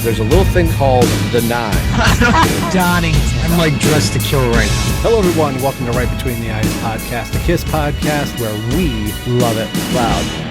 there's a little thing called the Nine. Donington. I'm like dressed to kill right now. Hello, everyone. Welcome to Right Between the Eyes podcast, a KISS podcast where we love it loud.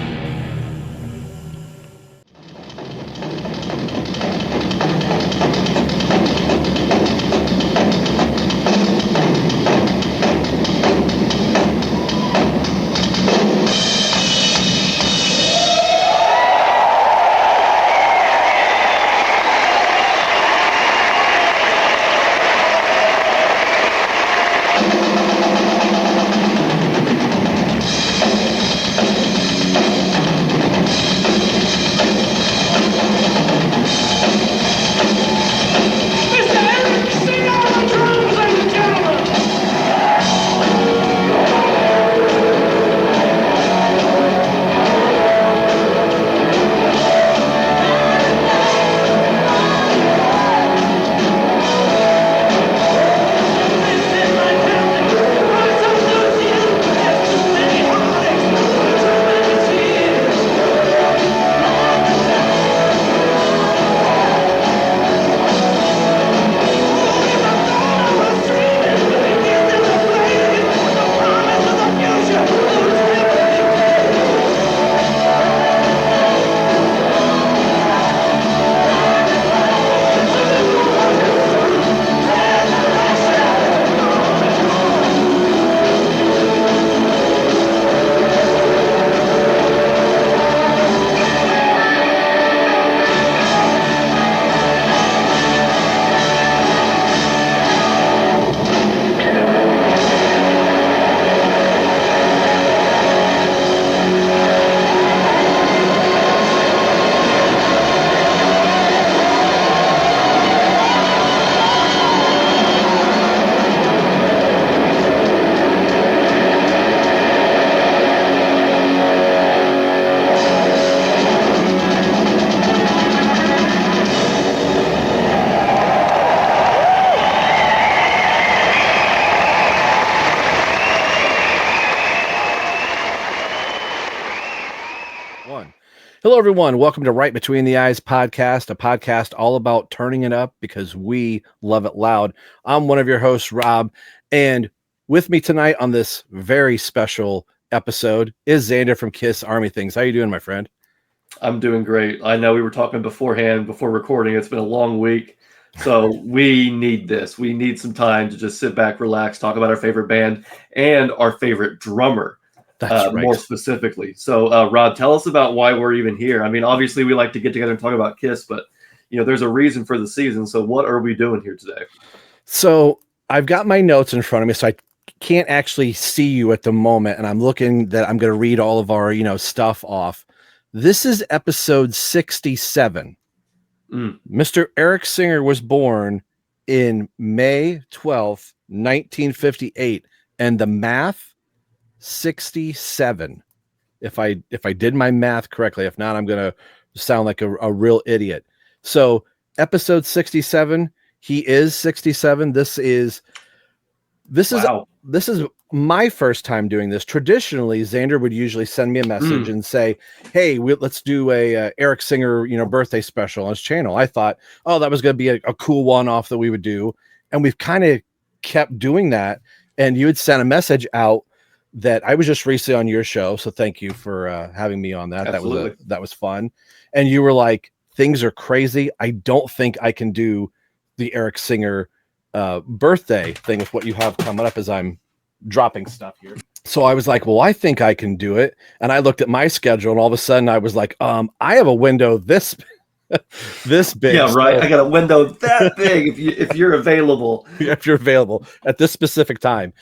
Hello, everyone. Welcome to Right Between the Eyes podcast, a podcast all about turning it up because we love it loud. I'm one of your hosts, Rob, and with me tonight on this very special episode is Xander from KISS Army Things. How you doing, my friend? I'm doing great. I know we were talking beforehand, before recording. It's been a long week, so we need this. We need some time to just sit back, relax, talk about our favorite band and our favorite drummer. That's right. More specifically. So, Rob, tell us about why we're even here. I mean, obviously, we like to get together and talk about KISS, but, you know, there's a reason for the season. So what are we doing here today? So I've got my notes in front of me, so I can't actually see you at the moment, and I'm looking that I'm going to read all of our, stuff off. This is episode 67. Mr. Eric Singer was born in May 12th, 1958, and the math 67. If I did my math correctly. If not, I'm gonna sound like a real idiot. So episode 67, he is 67. This is my first time doing this. Traditionally, Xander would usually send me a message and say, "Hey, let's do a Eric Singer birthday special on his channel." I thought, oh, that was going to be a cool one-off that we would do, and we've kind of kept doing that. And you had sent a message out that I was just recently on your show, so thank you for having me on that. Absolutely. That was fun. And you were like, "Things are crazy. I don't think I can do the Eric Singer birthday thing with what you have coming up," as I'm dropping stuff here. So I was like, well, I think I can do it. And I looked at my schedule, and all of a sudden I was like, I have a window this big. Yeah, right. I got a window that big if you're available. If you're available at this specific time.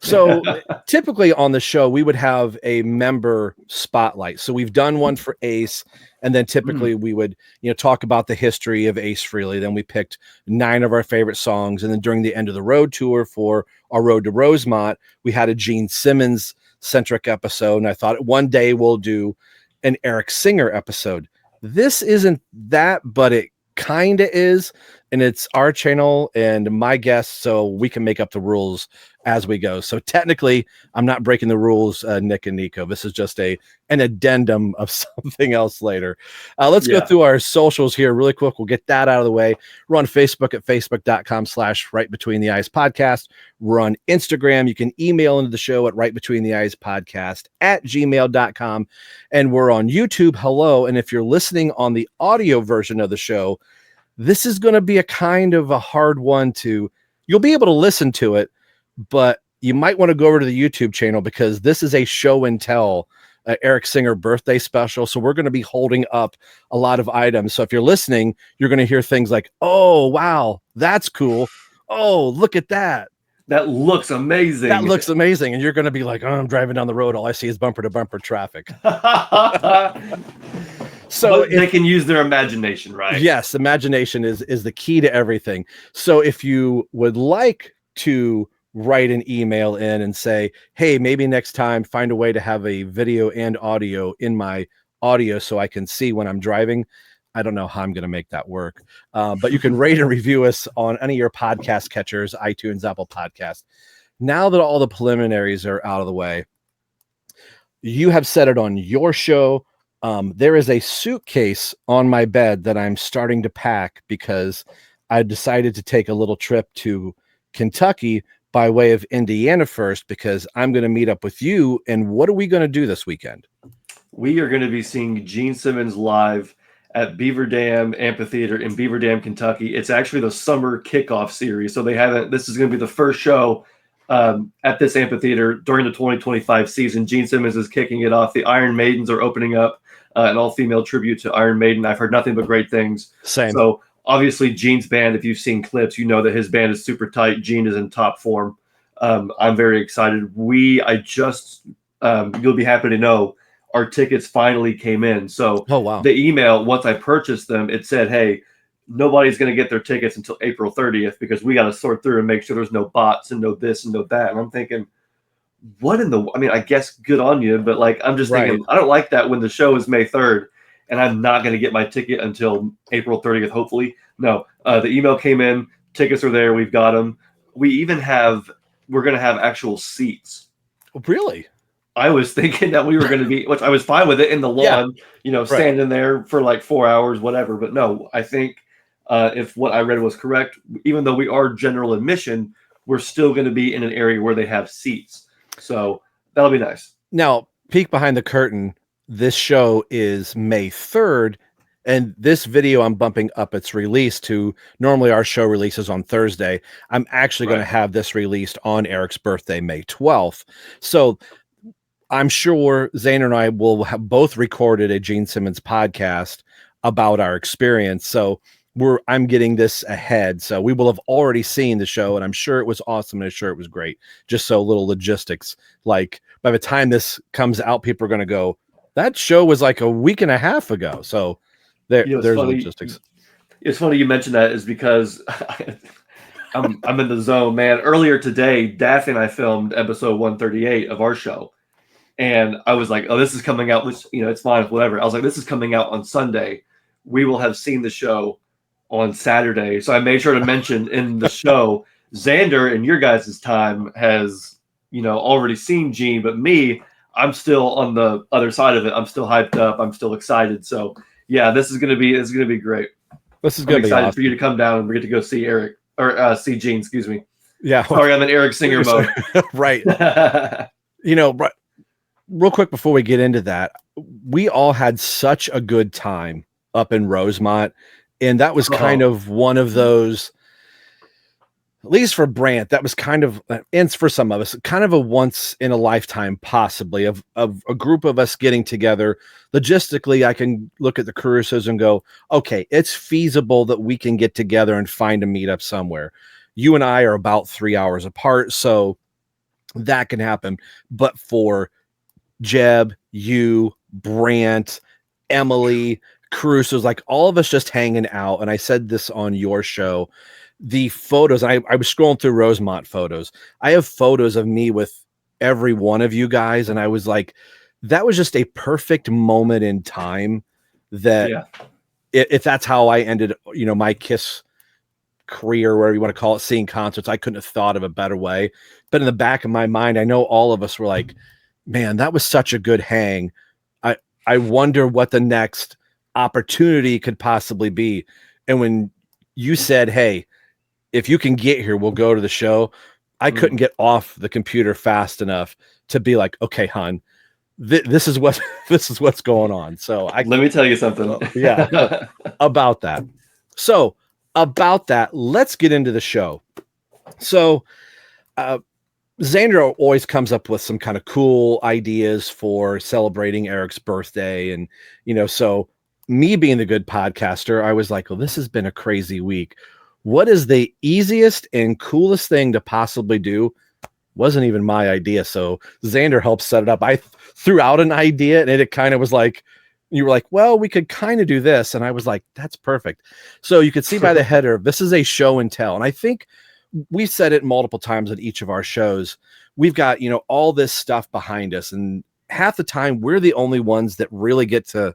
So typically on the show, we would have a member spotlight. So we've done one for Ace, and then typically we would, talk about the history of Ace Frehley. Then we picked 9 of our favorite songs. And then during the end of the road tour for our Road to Rosemont, we had a Gene Simmons centric episode. And I thought one day we'll do an Eric Singer episode. This isn't that, but it kind of is. and it's our channel and my guests, so we can make up the rules as we go. So technically, I'm not breaking the rules, Nick and Nikko. This is just an addendum of something else later. Let's go through our socials here really quick. We'll get that out of the way. We're on Facebook at facebook.com/rightbetweentheeyes podcast. We're on Instagram. You can email into the show at rightbetweentheeyespodcast@gmail.com. And we're on YouTube. Hello. And if you're listening on the audio version of the show, this is going to be a kind of a hard one you'll be able to listen to it, but you might want to go over to the YouTube channel because this is a show and tell Eric Singer birthday special. So we're going to be holding up a lot of items. So if you're listening, you're going to hear things like, oh, wow, that's cool. Oh, look at that. That looks amazing. That looks amazing. And you're going to be like, oh, I'm driving down the road. All I see is bumper to bumper traffic. So they can use their imagination, right? Yes, imagination is the key to everything. So if you would like to write an email in and say, hey, maybe next time find a way to have a video and audio in my audio so I can see when I'm driving. I don't know how I'm going to make that work. But you can rate and review us on any of your podcast catchers, iTunes, Apple Podcast. Now that all the preliminaries are out of the way, you have said it on your show. There is a suitcase on my bed that I'm starting to pack because I decided to take a little trip to Kentucky by way of Indiana first, because I'm going to meet up with you. And what are we going to do this weekend? We are going to be seeing Gene Simmons live at Beaver Dam Amphitheater in Beaver Dam, Kentucky. It's actually the summer kickoff series. So this is going to be the first show at this amphitheater during the 2025 season. Gene Simmons is kicking it off. The Iron Maidens are opening up. An all-female tribute to Iron Maiden. I've heard nothing but great things. Same. So obviously Gene's band, if you've seen clips, you know that his band is super tight. Gene is in top form. I'm very excited. You'll be happy to know our tickets finally came in. So the email, once I purchased them, it said, hey, nobody's going to get their tickets until April 30th because we got to sort through and make sure there's no bots and no this and no that. And I'm thinking, I guess good on you, but I'm just thinking, I don't like that when the show is May 3rd and I'm not going to get my ticket until April 30th, hopefully. No, the email came in, tickets are there, we've got them. We're going to have actual seats. Really? I was thinking that we were going to be, which I was fine with it in the lawn, standing there for 4 hours, whatever. But no, I think if what I read was correct, even though we are general admission, we're still going to be in an area where they have seats. So that'll be nice. Now, peek behind the curtain. This show is May 3rd, and this video I'm bumping up its release to. Normally our show releases on Thursday. I'm actually going to have this released on Eric's birthday, May 12th. So I'm sure Xander and I will have both recorded a Gene Simmons podcast about our experience. So I'm getting this ahead. So we will have already seen the show, and I'm sure it was awesome and I'm sure it was great. Just so little logistics. By the time this comes out, people are going to go, that show was a week and a half ago. So there's logistics. It's funny you mentioned that is because I'm in the zone, man. Earlier today, Daphne and I filmed episode 138 of our show. And I was like, oh, this is coming out, which, it's fine, whatever. I was like, this is coming out on Sunday. We will have seen the show on Saturday. So I made sure to mention in the show, Xander in your guys' time has, already seen Gene, but me, I'm still on the other side of it. I'm still hyped up. I'm still excited. So yeah, this is going to be great. This is going to be excited awesome for you to come down and we get to go see Eric or see Gene, excuse me. Yeah. Sorry, I'm in Eric Singer mode. Right. Real quick before we get into that, we all had such a good time up in Rosemont. And that was kind of one of those, at least for Brant, that was kind of, and for some of us, kind of a once in a lifetime, possibly, of a group of us getting together. Logistically, I can look at the Carusos and go, okay, it's feasible that we can get together and find a meetup somewhere. You and I are about 3 hours apart, so that can happen. But for Jeb, you, Brant, Emily, Caruso's, all of us just hanging out. And I said this on your show, the photos, I was scrolling through Rosemont photos. I have photos of me with every one of you guys. And I was like, that was just a perfect moment in time that if that's how I ended, my Kiss career, whatever you want to call it, seeing concerts. I couldn't have thought of a better way. But in the back of my mind, I know all of us were like, man, that was such a good hang. I wonder what the next opportunity could possibly be. And when you said, hey, if you can get here, we'll go to the show. I couldn't get off the computer fast enough to be like, okay, hon, this is what's going on. So let me tell you something. About that. So about that, let's get into the show. So, Xander always comes up with some kind of cool ideas for celebrating Eric's birthday. And, so me being the good podcaster, I was like, well, this has been a crazy week. What is the easiest and coolest thing to possibly do? Wasn't even my idea. So Xander helped set it up. I threw out an idea and it kind of was like, you were like, well, we could kind of do this. And I was like, that's perfect. So you could see by the header, this is a show and tell. And I think we've said it multiple times at each of our shows. We've got, all this stuff behind us. And half the time we're the only ones that really get to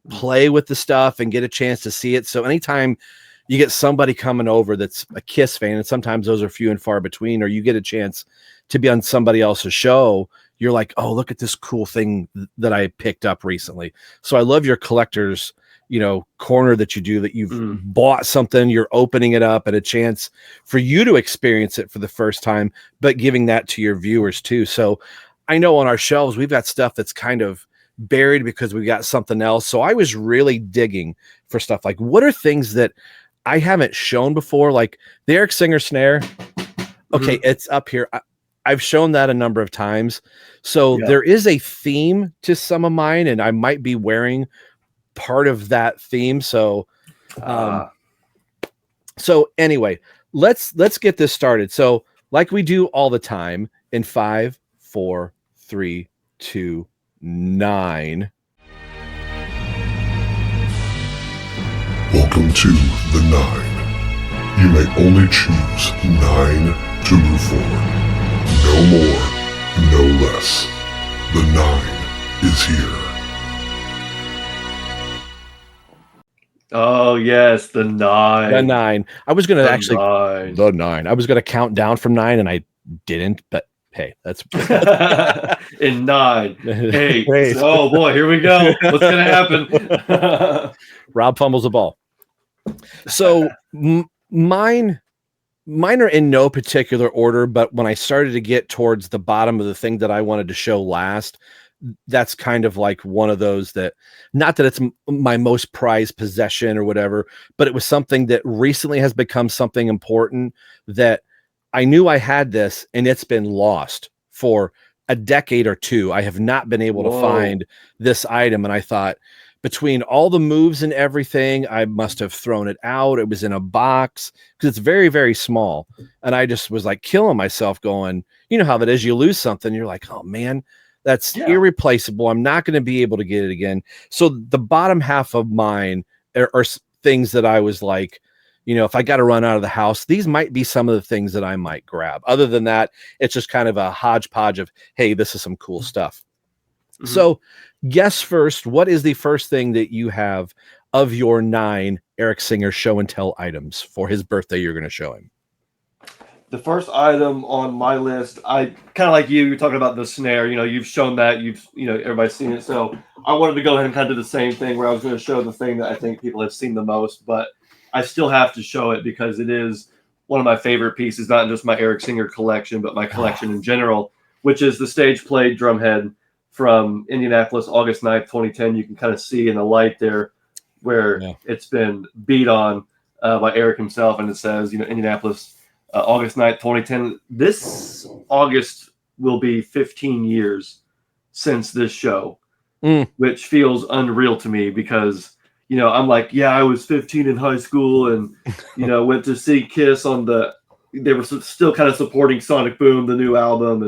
play with the stuff and get a chance to see it. So anytime you get somebody coming over that's a Kiss fan, and sometimes those are few and far between, or you get a chance to be on somebody else's show, you're like, oh, look at this cool thing that I picked up recently. So I love your collector's, corner that you do, that you've bought something, you're opening it up, and a chance for you to experience it for the first time, but giving that to your viewers too. So I know on our shelves, we've got stuff that's kind of buried because we got something else. So I was really digging for stuff like, what are things that I haven't shown before? Like the Eric Singer snare. Okay. It's up here. I've shown that a number of times. So there is a theme to some of mine, and I might be wearing part of that theme. So, so anyway, let's get this started. So like we do all the time, in 5, 4, 3, 2, 9. Welcome to the 9. You may only choose 9 to move forward. No more, no less. The 9 is here. Oh yes, the 9. The 9. I was gonna the 9. I was gonna count down from 9, and I didn't. But hey, that's in 9, 8. Oh boy, here we go. What's gonna happen? Rob fumbles the ball. So mine are in no particular order, but when I started to get towards the bottom of the thing that I wanted to show last, that's kind of like one of those that, not that it's my most prized possession or whatever, but it was something that recently has become something important, that I knew I had this and it's been lost for a decade or two. I have not been able to find this item. And I thought, between all the moves and everything, I must have thrown it out. It was in a box because it's very, very small. And I just was like killing myself going, you know how that is. You lose something. You're like, oh man, that's irreplaceable. I'm not going to be able to get it again. So the bottom half of mine are things that I was like, if I got to run out of the house, these might be some of the things that I might grab. Other than that, it's just kind of a hodgepodge of, hey, this is some cool stuff. So guess first, what is the first thing that you have of your 9 Eric Singer show and tell items for his birthday you're going to show him? The first item on my list, I kind of like you're talking about the snare. You've shown that, everybody's seen it. So I wanted to go ahead and kind of do the same thing, where I was going to show the thing that I think people have seen the most, but I still have to show it because it is one of my favorite pieces, not just my Eric Singer collection, but my collection in general, which is the stage played drum head from Indianapolis, August 9th, 2010. You can kind of see in the light there where it's been beat on by Eric himself. And it says, Indianapolis, August 9th, 2010. This August will be 15 years since this show, which feels unreal to me because, I'm like, I was 15 in high school and, went to see Kiss they were still kind of supporting Sonic Boom, the new album.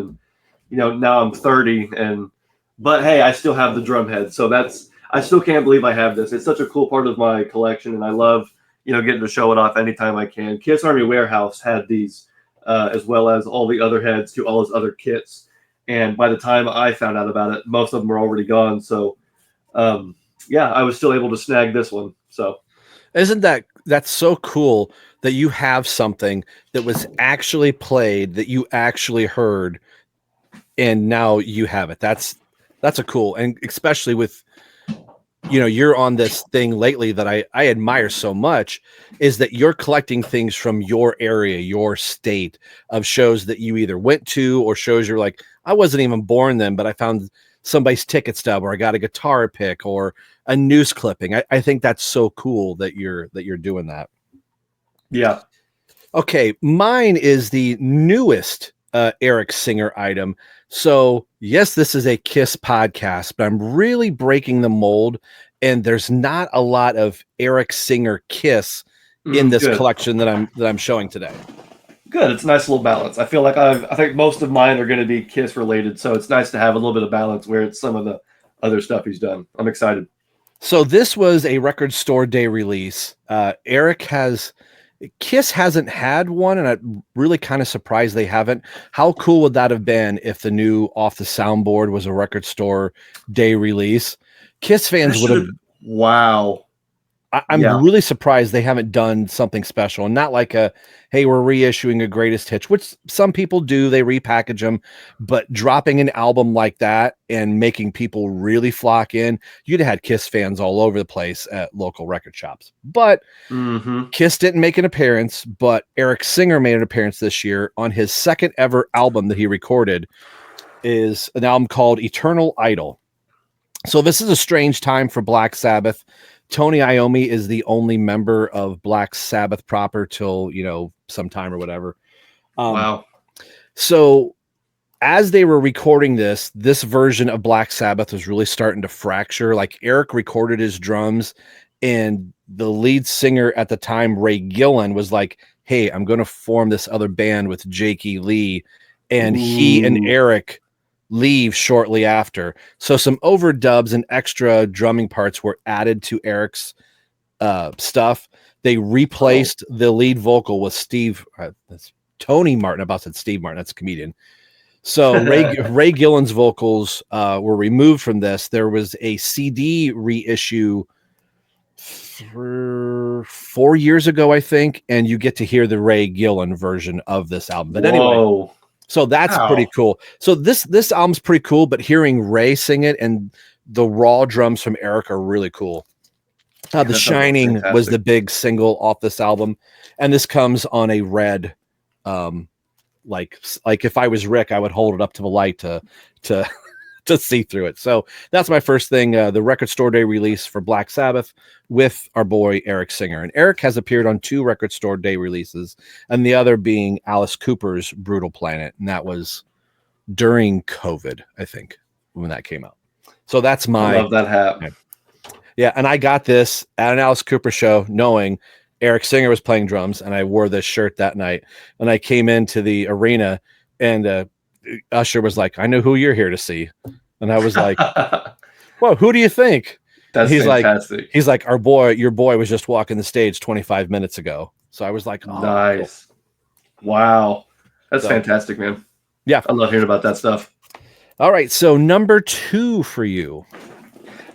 And, now I'm 30 but hey, I still have the drum head. So I still can't believe I have this. It's such a cool part of my collection. And I love, getting to show it off anytime I can. Kiss Army Warehouse had these, as well as all the other heads to all his other kits. And by the time I found out about it, most of them were already gone. So, I was still able to snag this one. So isn't that that's so cool that you have something that was actually played, that you actually heard, and now you have it. That's a cool, and especially with, you're on this thing lately that I admire so much, is that you're collecting things from your area, your state, of shows that you either went to or shows you're like, I wasn't even born then, but I found somebody's ticket stub, or I got a guitar pick or a news clipping. I think that's so cool that you're doing that. Yeah. Okay, mine is the newest Eric Singer item. So, yes, this is a Kiss podcast, but I'm really breaking the mold, and there's not a lot of Eric Singer Kiss in this collection that I'm showing today. Good. It's a nice little balance. I feel like I think most of mine are going to be Kiss related, so it's nice to have a little bit of balance where it's some of the other stuff he's done. I'm excited. So this was a record store day release. Kiss hasn't had one, and I'm really kind of surprised they haven't. How cool would that have been if the new Off the Soundboard was a record store day release? Kiss fans would have. Wow. I'm really surprised they haven't done something special, and not like hey, we're reissuing a greatest hits, which some people do. They repackage them, but dropping an album like that and making people really flock in, you'd have had Kiss fans all over the place at local record shops. But Kiss didn't make an appearance, but Eric Singer made an appearance this year on his second ever album that he recorded, is an album called Eternal Idol. So this is a strange time for Black Sabbath. Tony Iommi is the only member of Black Sabbath proper till, sometime or whatever. Wow. So as they were recording this version of Black Sabbath was really starting to fracture. Like, Eric recorded his drums, and the lead singer at the time, Ray Gillen, was like, hey, I'm going to form this other band with Jakey Lee. And he and Eric leave shortly after. So some overdubs and extra drumming parts were added to Eric's stuff. They replaced the lead vocal with that's Tony Martin. I about said Steve Martin. That's a comedian. So Ray Gillen's vocals were removed from this. There was a CD reissue 4 years ago, I think, and you get to hear the Ray Gillen version of this album. But anyway, so that's pretty cool. So this album's pretty cool, but hearing Ray sing it and the raw drums from Eric are really cool. The Shining was the big single off this album, and this comes on a red. Like if I was Rick, I would hold it up to the light to see through it. So that's my first thing. The record store day release for Black Sabbath with our boy Eric Singer, and Eric has appeared on 2 record store day releases, and the other being Alice Cooper's Brutal Planet, and that was during COVID, I think, when that came out. So that's I love that hat. Yeah, and I got this at an Alice Cooper show, knowing Eric Singer was playing drums, and I wore this shirt that night. And I came into the arena, and Usher was like, I know who you're here to see. And I was like, well, who do you think? That's fantastic. He's like, your boy was just walking the stage 25 minutes ago. So I was like, oh, nice. Cool. Wow. That's fantastic, man. Yeah. I love hearing about that stuff. All right. So number 2 for you.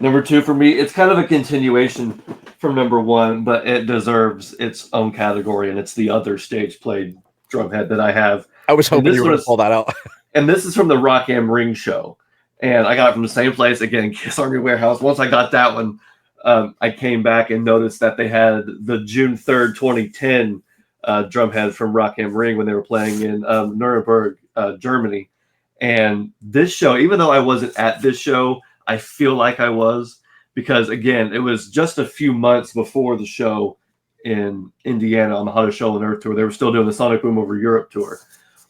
Number 2 for me, it's kind of a continuation from number 1, but it deserves its own category, and it's the other stage played drumhead that I have. I was hoping you were going to pull that out. And this is from the Rock Am Ring show, and I got it from the same place, again, Kiss Army Warehouse. Once I got that one, I came back and noticed that they had the June 3rd, 2010 drumhead from Rock Am Ring when they were playing in Nuremberg, Germany. And this show, even though I wasn't at this show, I feel like I was, because, again, it was just a few months before the show in Indiana on the Hottest Show on Earth tour. They were still doing the Sonic Boom Over Europe tour.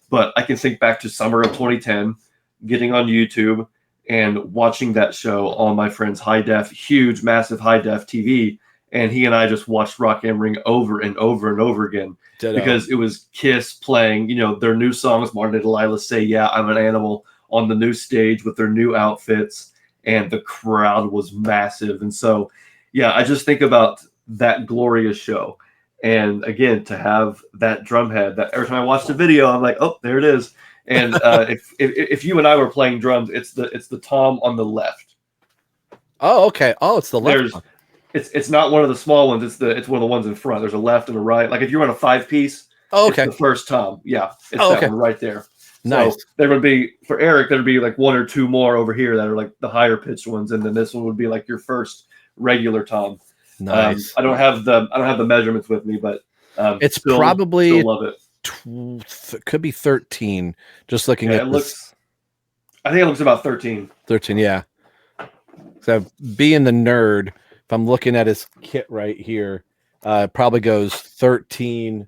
But I can think back to summer of 2010, getting on YouTube and watching that show on my friend's huge, massive high-def TV. And he and I just watched Rock Am Ring over and over and over again. Because it was Kiss playing, their new songs, Martin and Delilah Say Yeah, I'm an Animal, on the new stage with their new outfits. And the crowd was massive. And so, yeah, I just think about that glorious show. And again, to have that drum head, that every time I watch the video, I'm like, oh, there it is. And if you and I were playing drums, it's the tom on the left. Oh, okay. Oh, it's the left. It's not one of the small ones. It's one of the ones in front. There's a left and a right. Like if you're on a 5-piece, Oh, okay. it's the first tom. Yeah, it's Oh, that okay. one right there. Nice. So there would be for Eric, there'd be like one or two more over here that are like the higher pitched ones, and then this one would be like your first regular tom. Nice. I don't have the measurements with me, but it's still probably love it. Could be 13. Just looking at this. I think it looks about 13. 13, yeah. So being the nerd, if I'm looking at his kit right here, it probably goes 13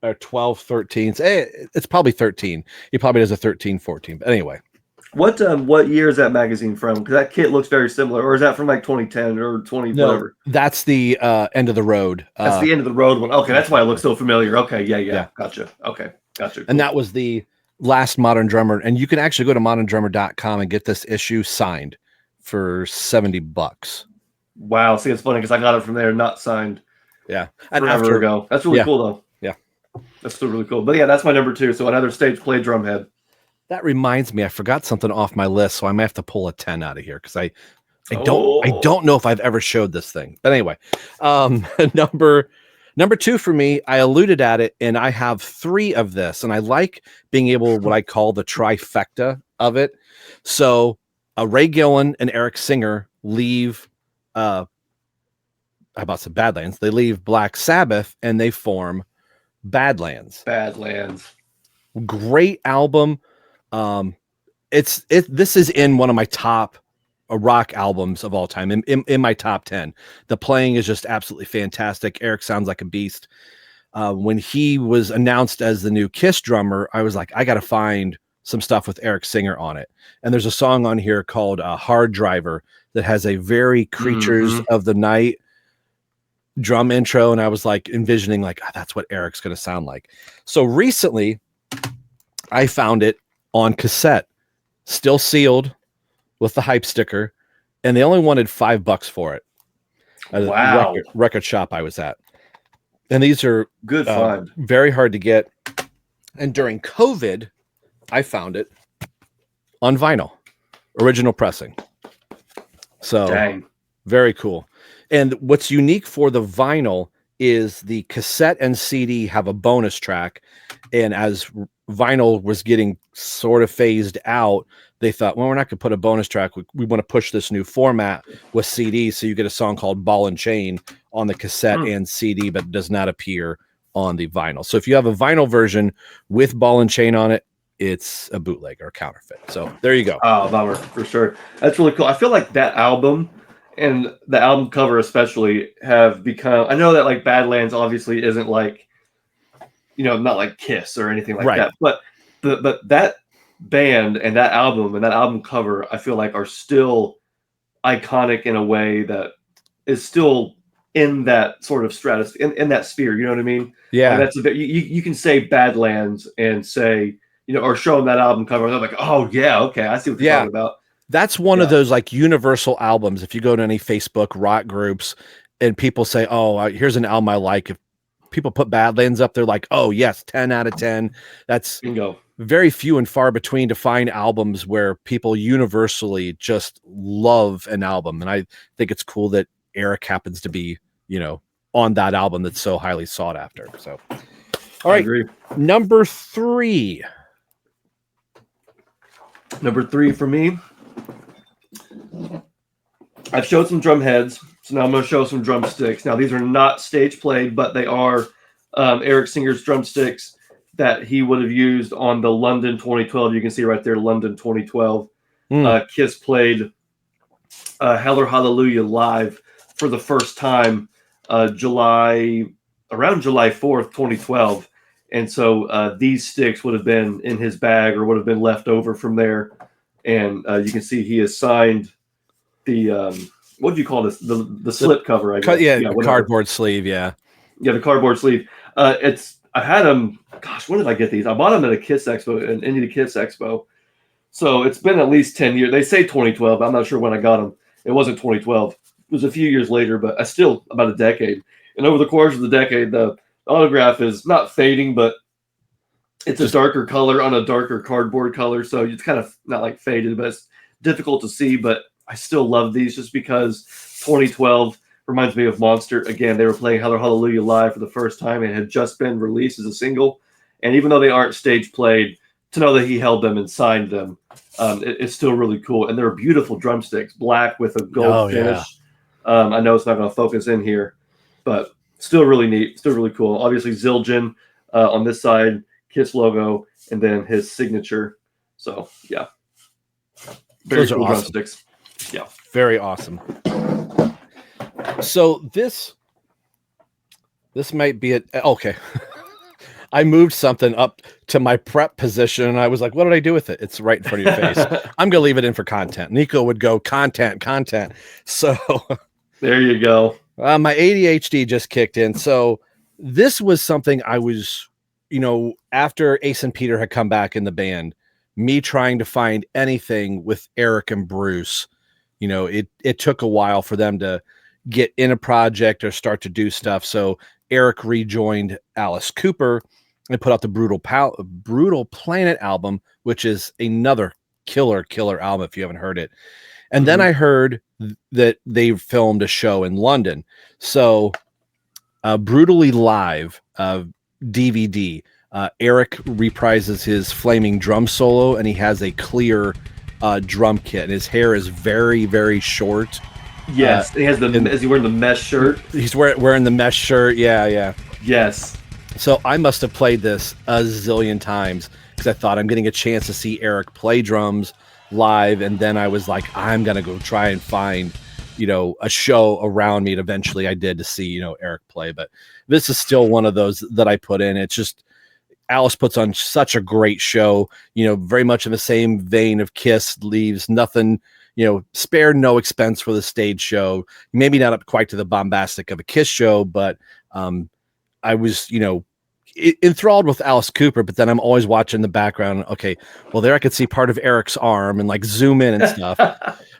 or 12, 13. It's probably 13. He probably does a 13, 14. But anyway. What year is that magazine from? Because that kit looks very similar. Or is that from like 2010 or 20 whatever? That's the end of the road. That's the end of the road one. Okay, that's why it looks so familiar. Okay, yeah. Gotcha. Okay, gotcha. Cool. And that was the last Modern Drummer. And you can actually go to moderndrummer.com and get this issue signed for $70. Wow. See, it's funny because I got it from there, not signed. Yeah. And forever ago. That's really cool, though. Yeah. That's still really cool. But yeah, that's my number 2. So another stage play drumhead. That reminds me, I forgot something off my list, so I might have to pull a 10 out of here because I don't know if I've ever showed this thing. But anyway, number 2 for me, I alluded at it, and I have 3 of this, and I like being able what I call the trifecta of it. So Ray Gillen and Eric Singer leave how about some Badlands? They leave Black Sabbath and they form Badlands. Great album. This is in one of my top rock albums of all time, in my top 10. The playing is just absolutely fantastic. Eric sounds like a beast. When he was announced as the new Kiss drummer, I was like, I got to find some stuff with Eric Singer on it. And there's a song on here called Hard Driver that has a very Creatures of the Night drum intro. And I was like envisioning like, that's what Eric's going to sound like. So recently I found it on cassette, still sealed with the hype sticker. And they only wanted $5 for it. Wow. The record shop I was at. And these are good find. Very hard to get. And during COVID, I found it on vinyl, original pressing. So dang. Very cool. And what's unique for the vinyl is the cassette and CD have a bonus track. And as vinyl was getting sort of phased out, they thought, well, we're not going to put a bonus track. We want to push this new format with CD. So you get a song called Ball and Chain on the cassette and CD, but it does not appear on the vinyl. So if you have a vinyl version with Ball and Chain on it, it's a bootleg or a counterfeit. So there you go. Oh, bummer, for sure. That's really cool. I feel like that album and the album cover especially have become, I know that like Badlands obviously isn't like, not like Kiss or anything like that, but that band and that album cover, I feel like are still iconic in a way that is still in that sort of stratosphere, in that sphere, you know what I mean? Yeah. And that's a bit, you can say Badlands and say, or show them that album cover, and they're like, oh yeah, okay, I see what you're talking about. That's one of those like universal albums. If you go to any Facebook rock groups and people say, oh, here's an album I like. If people put Badlands up, they're like, oh yes, 10 out of 10. That's bingo. Very few and far between to find albums where people universally just love an album. And I think it's cool that Eric happens to be, on that album that's so highly sought after. So, all right, number 3. Number 3 for me. I've showed some drum heads, so now I'm going to show some drumsticks. Now, these are not stage played, but they are Eric Singer's drumsticks that he would have used on the London 2012. You can see right there, London 2012. Kiss played Hell or Hallelujah live for the first time around July 4th, 2012. And so these sticks would have been in his bag or would have been left over from there. And you can see he has signed the what do you call this? The slip cover, I guess. Yeah, cardboard sleeve. Yeah, the cardboard sleeve. I had them. Gosh, when did I get these? I bought them at a Kiss Expo, an Indie Kiss Expo. So it's been at least 10 years. They say 2012. I'm not sure when I got them. It wasn't 2012. It was a few years later, but still about a decade. And over the course of the decade, the autograph is not fading, but it's a darker color on a darker cardboard color. So it's kind of not like faded, but it's difficult to see. But I still love these just because 2012 reminds me of Monster. Again, they were playing Hallelujah live for the first time. It had just been released as a single. And even though they aren't stage played, to know that he held them and signed them, it's still really cool. And they're beautiful drumsticks, black with a gold finish. Yeah. I know it's not going to focus in here, but still really neat, still really cool. Obviously, Zildjian on this side, Kiss logo, and then his signature. So, yeah. Very cool awesome. Drumsticks. Yeah. Very awesome. So this might be it. Okay. I moved something up to my prep position, and I was like, what did I do with it? It's right in front of your face. I'm going to leave it in for content. Nico would go content. So there you go. My ADHD just kicked in. So this was something I was, after Ace and Peter had come back in the band, me trying to find anything with Eric and Bruce, it took a while for them to get in a project or start to do stuff. So Eric rejoined Alice Cooper and put out the Brutal Planet album, which is another killer album if you haven't heard it. And then I heard that they filmed a show in London. So Brutally Live DVD, Eric reprises his flaming drum solo, and he has a clear drum kit, and his hair is very, very short. Yes, he has is he wearing the mesh shirt? He's wearing the mesh shirt. Yeah. Yes. So I must have played this a zillion times because I thought I'm getting a chance to see Eric play drums live, and then I was like, I'm gonna go try and find, a show around me. And eventually I did to see, Eric play. But this is still one of those that I put in. It's just Alice puts on such a great show, very much in the same vein of Kiss, leaves nothing. Spared no expense for the stage show. Maybe not up quite to the bombastic of a Kiss show, but I was, enthralled with Alice Cooper. But then I'm always watching the background. Okay, well, there I could see part of Eric's arm and like zoom in and stuff.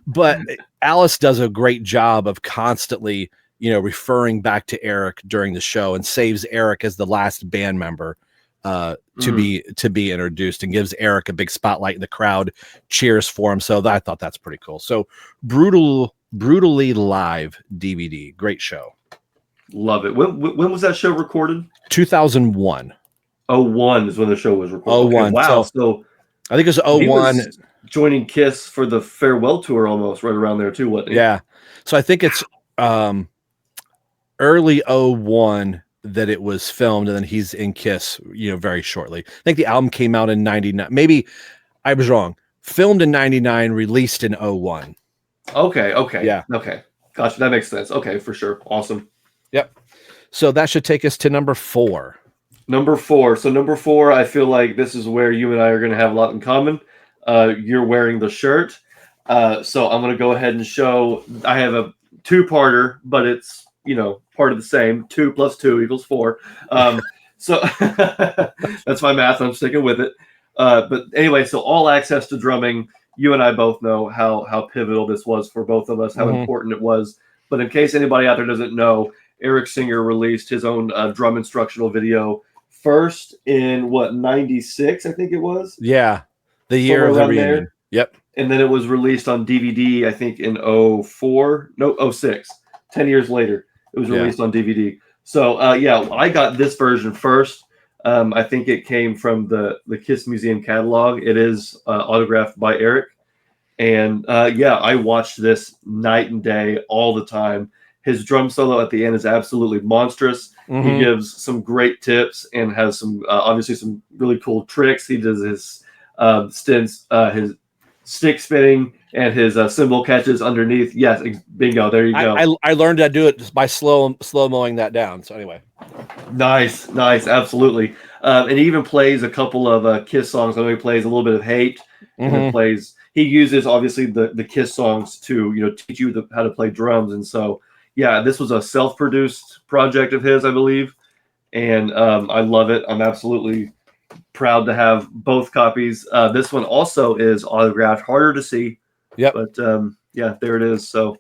But Alice does a great job of constantly, referring back to Eric during the show and saves Eric as the last band member to be introduced, and gives Eric a big spotlight, and the crowd cheers for him. So I thought that's pretty cool. So Brutally Live DVD, great show. Love it. When was that show recorded? 2001. 01 is when the show was recorded. 01. Okay, wow. So I think it was 01. He was joining Kiss for the farewell tour almost right around there too, wasn't he? Yeah. So I think it's early 01 that it was filmed, and then he's in Kiss, very shortly. I think the album came out in 99. Maybe I was wrong. Filmed in 99, released in 01. Okay. Yeah. Okay. Gotcha. That makes sense. Okay, for sure. Awesome. Yep. So that should take us to number 4. Number 4. So number 4, I feel like this is where you and I are going to have a lot in common. You're wearing the shirt. So I'm going to go ahead and show. I have a 2-parter, but it's, part of the same. 2 + 2 = 4. So that's my math. I'm sticking with it. But anyway, so All Access to Drumming. You and I both know how pivotal this was for both of us, how important it was. But in case anybody out there doesn't know, Eric Singer released his own drum instructional video first in 96, I think it was. Yeah, the year of the reunion. There. Yep. And then it was released on DVD, I think in 06. 10 years later, it was released on DVD. So I got this version first. I think it came from the Kiss Museum catalog. It is autographed by Eric. And I watched this night and day all the time. His drum solo at the end is absolutely monstrous. He gives some great tips and has some obviously some really cool tricks. He does his stints, his stick spinning, and his cymbal catches underneath. Yes, bingo. There you go. I learned to do it by slow mowing that down. So anyway, nice, absolutely. And he even plays a couple of Kiss songs. I know he plays a little bit of Hate, and then plays. He uses obviously the Kiss songs to teach you how to play drums, and so. Yeah, this was a self-produced project of his, I believe, and I love it. I'm absolutely proud to have both copies. This one also is autographed, harder to see. Yep. But there it is. So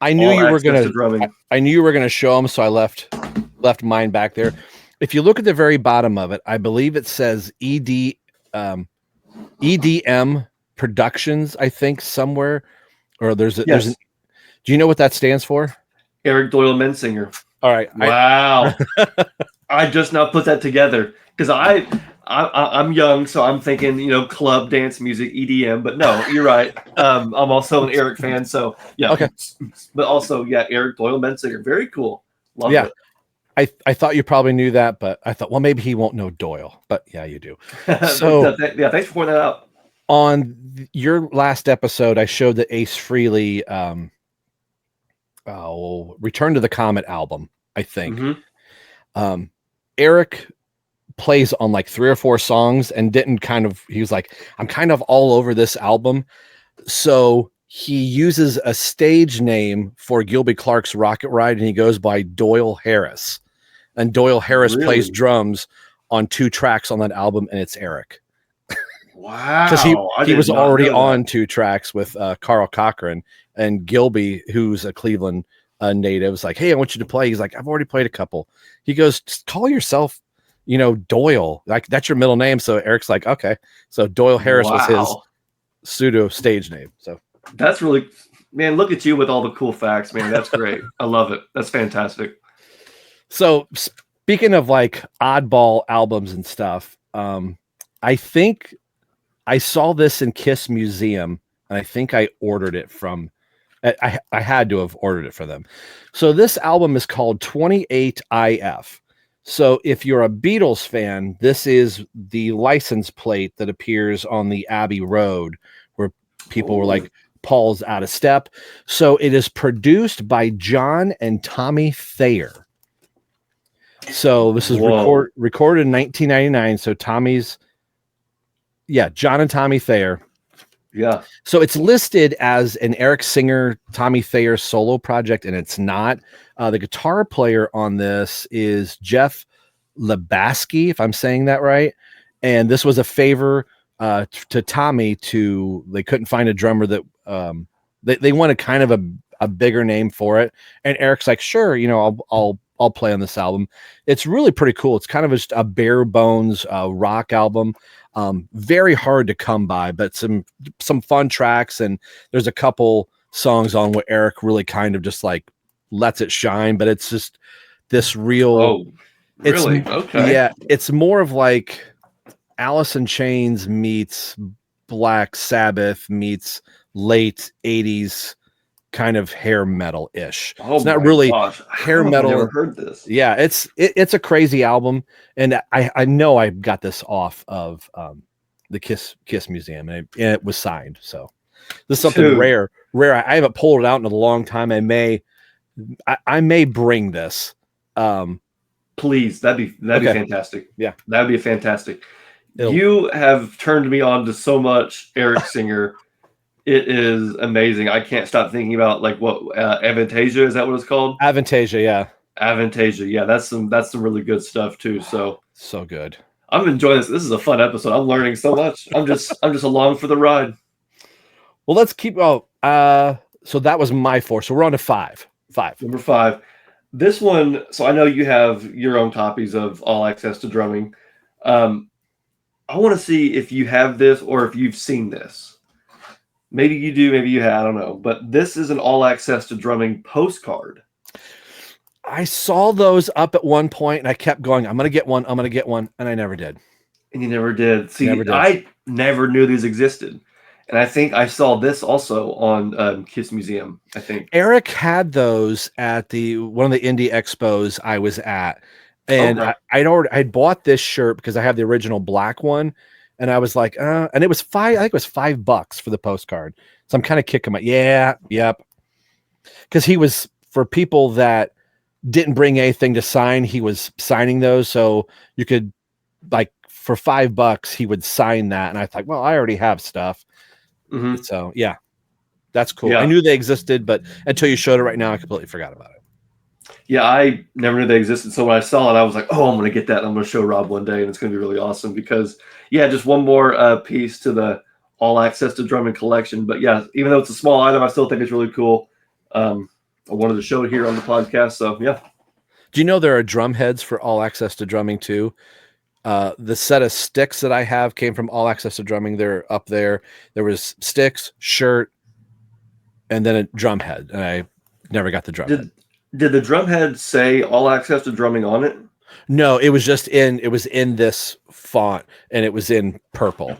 I knew you were gonna. I knew you were gonna show them, so I left mine back there. If you look at the very bottom of it, I believe it says EDM Productions. I think somewhere, or there's an. Do you know what that stands for? Eric Doyle Mensinger. All right. Wow. I just now put that together because I'm young, so I'm thinking, club dance music, EDM. But no, you're right. I'm also an Eric fan, so yeah. Okay. But also, yeah, Eric Doyle Mensinger, very cool. Love it. I thought you probably knew that, but I thought, well, maybe he won't know Doyle. But yeah, you do. So yeah, thanks for pointing that out. On your last episode, I showed the Ace Frehley Return to the Comet album, I think. Mm-hmm. Eric plays on like 3 or 4 songs and he was like, I'm kind of all over this album. So he uses a stage name for Gilby Clarke's Rocket Ride, and he goes by Doyle Harris. And Doyle Harris plays drums on 2 tracks on that album, and it's Eric. Wow. Because he was already on 2 tracks with Carl Cochran, and Gilby, who's a Cleveland native, was like, hey, I want you to play. He's like, I've already played a couple. He goes, just call yourself, Doyle. Like, that's your middle name. So Eric's like, okay. So Doyle Harris was his pseudo stage name. So that's really, man, look at you with all the cool facts, man. That's great. I love it. That's fantastic. So speaking of like oddball albums and stuff, I think I saw this in Kiss Museum, and I think I ordered it from, I had to have ordered it for them. So this album is called 28IF. So if you're a Beatles fan, this is the license plate that appears on the Abbey Road, where people were like, Paul's out of step. So it is produced by John and Tommy Thayer. So this is recorded in 1999. So John and Tommy Thayer. Yeah. So it's listed as an Eric Singer, Tommy Thayer solo project, and it's not. The guitar player on this is Jeff Lebaski, if I'm saying that right. And this was a favor to Tommy they couldn't find a drummer that they wanted kind of a bigger name for it. And Eric's like, sure, I'll play on this album. It's really pretty cool. It's kind of just a bare bones rock album. Very hard to come by, but some fun tracks, and there's a couple songs on where Eric really kind of just like lets it shine, but it's just this real really? Okay. Yeah, it's more of like Alice in Chains meets Black Sabbath meets late 80s kind of hair metal ish. It's not really hair metal. I've never heard this. Yeah, it's a crazy album, and I know I got this off of the Kiss Museum, and it was signed. So this is something rare. I haven't pulled it out in a long time. I may bring this. Please, that'd be fantastic. Yeah, that'd be fantastic. You have turned me on to so much Eric Singer. It is amazing. I can't stop thinking about like what Avantasia, is that what it's called? Avantasia, yeah. Avantasia, yeah. That's some really good stuff too. So good. I'm enjoying this. This is a fun episode. I'm learning so much. I'm just along for the ride. Well, let's keep. So that was my 4. So we're on to 5. Number 5. This one. So I know you have your own copies of All Access to Drumming. I want to see if you have this or if you've seen this. Maybe you do, maybe you have, I don't know. But this is an All Access to Drumming postcard. I saw those up at one point, and I kept going, I'm going to get one, and I never did. And you never did. See, I never knew these existed. And I think I saw this also on Kiss Museum, I think. Eric had those at one of the indie expos I was at. And I'd bought this shirt because I have the original black one. And I was like, and it was $5 for the postcard. So I'm kind of kicking my, yep. Because he was, for people that didn't bring anything to sign, he was signing those. So you could, like, for $5, he would sign that. And I thought, well, I already have stuff. Mm-hmm. So, yeah, that's cool. Yeah. I knew they existed, but until you showed it right now, I completely forgot about it. Yeah, I never knew they existed. So when I saw it, I was like, oh, I'm going to get that. I'm going to show Rob one day, and it's going to be really awesome because, yeah, just one more piece to the All Access to Drumming collection. But, yeah, even though it's a small item, I still think it's really cool. I wanted to show it here on the podcast. So, yeah. Do you know there are drum heads for All Access to Drumming, too? The set of sticks that I have came from All Access to Drumming. They're up there. There was sticks, shirt, and then a drum head. And I never got the drum head. Did the drumhead say all access to drumming on it? No, it was in this font and it was in purple.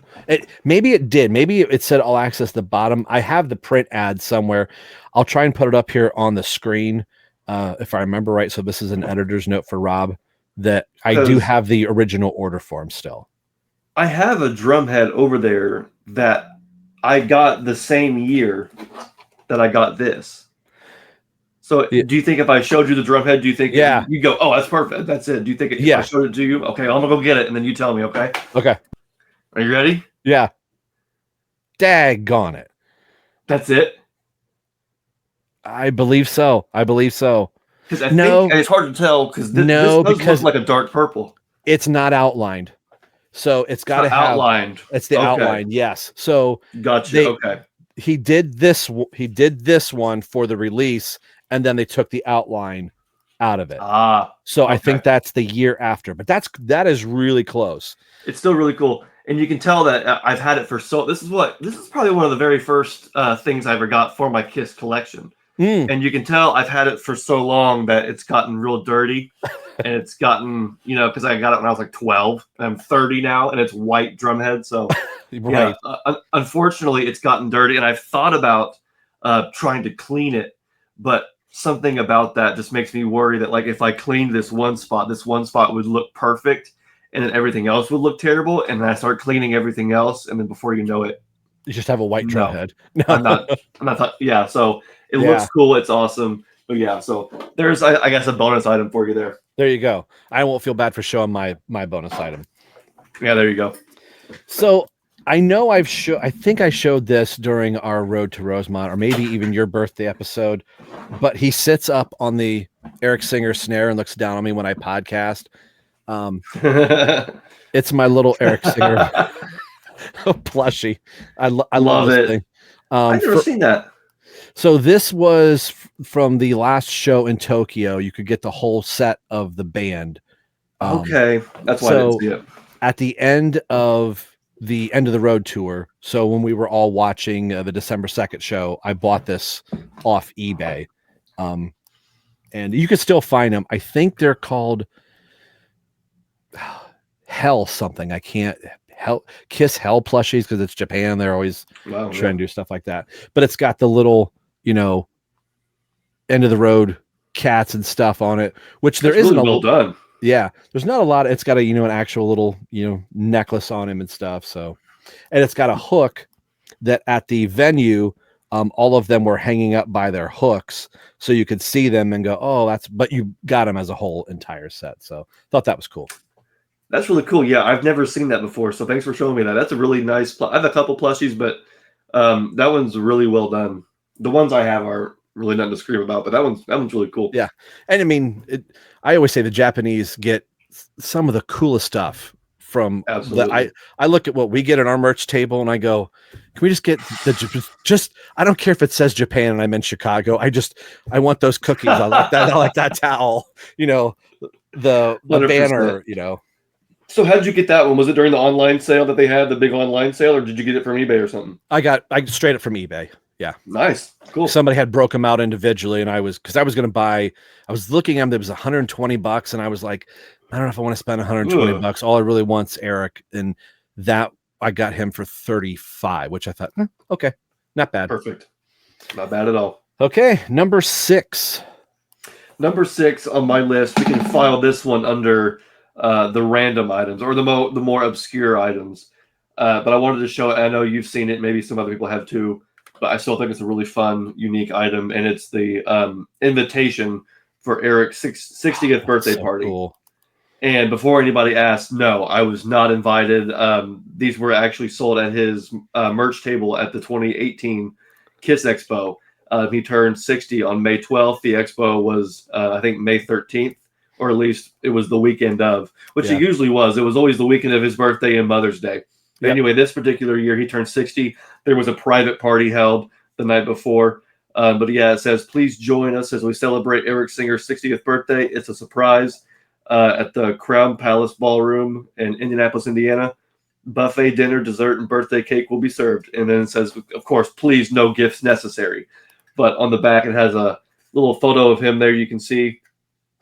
Maybe it did. Maybe it said all access at the bottom. I have the print ad somewhere. I'll try and put it up here on the screen if I remember right. So this is an editor's note for Rob that I do have the original order form still. I have a drumhead over there that I got the same year that I got this. So do you think if I showed you the drumhead, do you think you go, oh, that's perfect. That's it. Do you think if I showed it to you? Okay, I'm going to go get it, and then you tell me, okay? Okay. Are you ready? Yeah. Daggone it. That's it? I believe so. Because I think it's hard to tell because this does look like a dark purple. It's not outlined. So it's got to have outlined. It's the outline, yes. So gotcha. Okay. He did this one for the release, and then they took the outline out of it. So I think that's the year after, but that is really close. It's still really cool, and you can tell that I've had it for this is probably one of the very first things I ever got for my Kiss collection. And you can tell I've had it for so long that it's gotten real dirty, and it's gotten, because I got it when I was like 12, and I'm 30 now, and it's white drumhead. So right. Unfortunately, it's gotten dirty, and I've thought about trying to clean it, but something about that just makes me worry that like if I cleaned this one spot would look perfect, and then everything else would look terrible, and then I start cleaning everything else, and then before you know it, you just have a white drumhead. No. I'm not. Yeah. So it looks cool. It's awesome. But yeah. So there's, I guess, a bonus item for you there. There you go. I won't feel bad for showing my bonus item. Yeah. There you go. So I know I think I showed this during our Road to Rosemont, or maybe even your birthday episode. But he sits up on the Eric Singer snare and looks down on me when I podcast. It's my little Eric Singer plushie. I love this thing. I've never seen that. So this was from the last show in Tokyo. You could get the whole set of the band. Okay, that's why I didn't see it. At the end of the road tour, so when we were all watching the December 2nd show, I bought this off eBay, and you can still find them. I think they're called Hell something. I can't. Kiss Hell plushies because it's Japan. They're always trying to do stuff like that. But it's got the little, end of the road cats and stuff on it, which there isn't really well done. Yeah, there's not a lot. It's got an actual little necklace on him and stuff. So, and it's got a hook that at the venue, all of them were hanging up by their hooks, so you could see them and go, oh, but you got them as a whole entire set. So thought that was cool. That's really cool. Yeah, I've never seen that before. So thanks for showing me that. That's a really nice. I have a couple plushies, but that one's really well done. The ones I have are really nothing to scream about, but that one's really cool. Yeah, and I mean, I always say the Japanese get some of the coolest stuff from. Absolutely. I look at what we get at our merch table, and I go, can we just get just? I don't care if it says Japan and I'm in Chicago. I want those cookies. I like that. I like that towel. The banner. So how did you get that one? Was it during the online sale that they had, the big online sale, or did you get it from eBay or something? I straight it from eBay. Yeah. Nice. Cool. Somebody had broke them out individually, and I was going to buy, I was looking at them, there was $120, and I was like, I don't know if I want to spend $120. All I really want's Eric. And that I got him for $35, which I thought, okay, not bad. Perfect. Not bad at all. Okay. Number 6 on my list, we can file this one under the random items or the more obscure items. But I wanted to show it. I know you've seen it. Maybe some other people have too, but I still think it's a really fun, unique item. And it's the invitation for Eric's 60th birthday party. Cool. And before anybody asks, no, I was not invited. These were actually sold at his merch table at the 2018 Kiss Expo. He turned 60 on May 12th. The expo was, I think, May 13th. Or at least it was the weekend of, which it usually was. It was always the weekend of his birthday and Mother's Day. Yep. Anyway, this particular year, he turned 60. There was a private party held the night before. But yeah, it says, please join us as we celebrate Eric Singer's 60th birthday. It's a surprise at the Crown Palace Ballroom in Indianapolis, Indiana. Buffet dinner, dessert, and birthday cake will be served. And then it says, of course, please, no gifts necessary. But on the back, it has a little photo of him there you can see.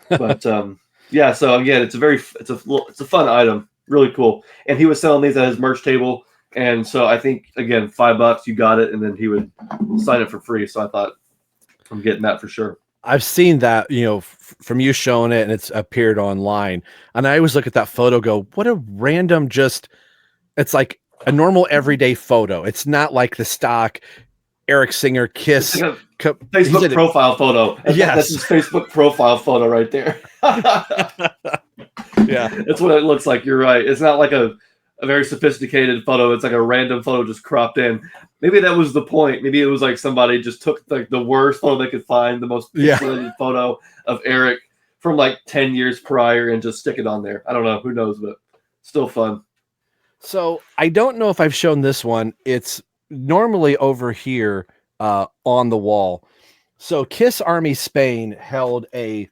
But yeah, so again, it's a fun item, really cool. And he was selling these at his merch table, and so I think again $5 you got it, and then he would sign it for free. So I thought I'm getting that for sure. I've seen that, from you showing it, and it's appeared online. And I always look at that photo, go, what a random, it's like a normal everyday photo. It's not like the stock Eric Singer kiss. It's like a Facebook profile photo. Yes. That's his Facebook profile photo right there. Yeah. That's what it looks like. You're right. It's not like a very sophisticated photo. It's like a random photo just cropped in. Maybe that was the point. Maybe it was like somebody just took like the worst photo they could find, the most pixelated photo of Eric from like 10 years prior, and just stick it on there. I don't know. Who knows? But still fun. So I don't know if I've shown this one. It's normally over here on the wall. So Kiss Army Spain held a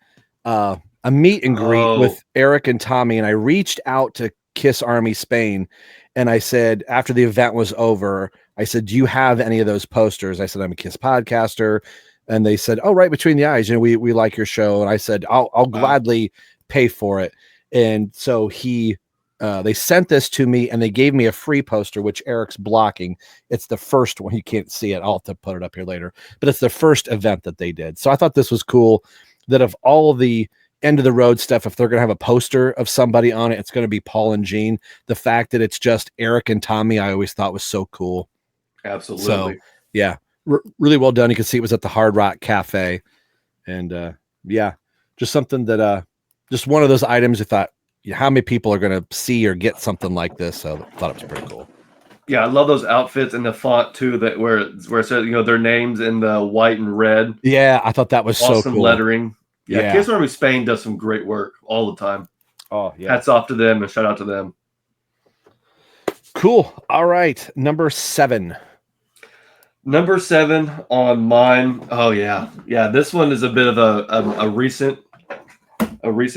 meet and greet with Eric and Tommy, and I reached out to Kiss Army Spain, and I said, after the event was over, I said, do you have any of those posters? I said, I'm a Kiss podcaster. And they said, oh, right between the eyes, we like your show. And I said, I'll gladly pay for it. And so they sent this to me, and they gave me a free poster, which Eric's blocking. It's the first one. You can't see it. I'll have to put it up here later, but it's the first event that they did. So I thought this was cool, that of all of the end of the road stuff, if they're going to have a poster of somebody on it, it's going to be Paul and Gene. The fact that it's just Eric and Tommy, I always thought was so cool. Absolutely. So yeah, really well done. You can see it was at the Hard Rock Cafe, and just something that just one of those items I thought, how many people are going to see or get something like this? So I thought it was pretty cool. Yeah, I love those outfits and the font too, that where it says their names in the white and red. Yeah, I thought that was awesome, so cool. Lettering. Yeah, Kiss Army Spain does some great work all the time. Oh yeah, hats off to them and shout out to them. Cool. All right, number 7. Number 7 on mine. Oh yeah. This one is a bit of a recent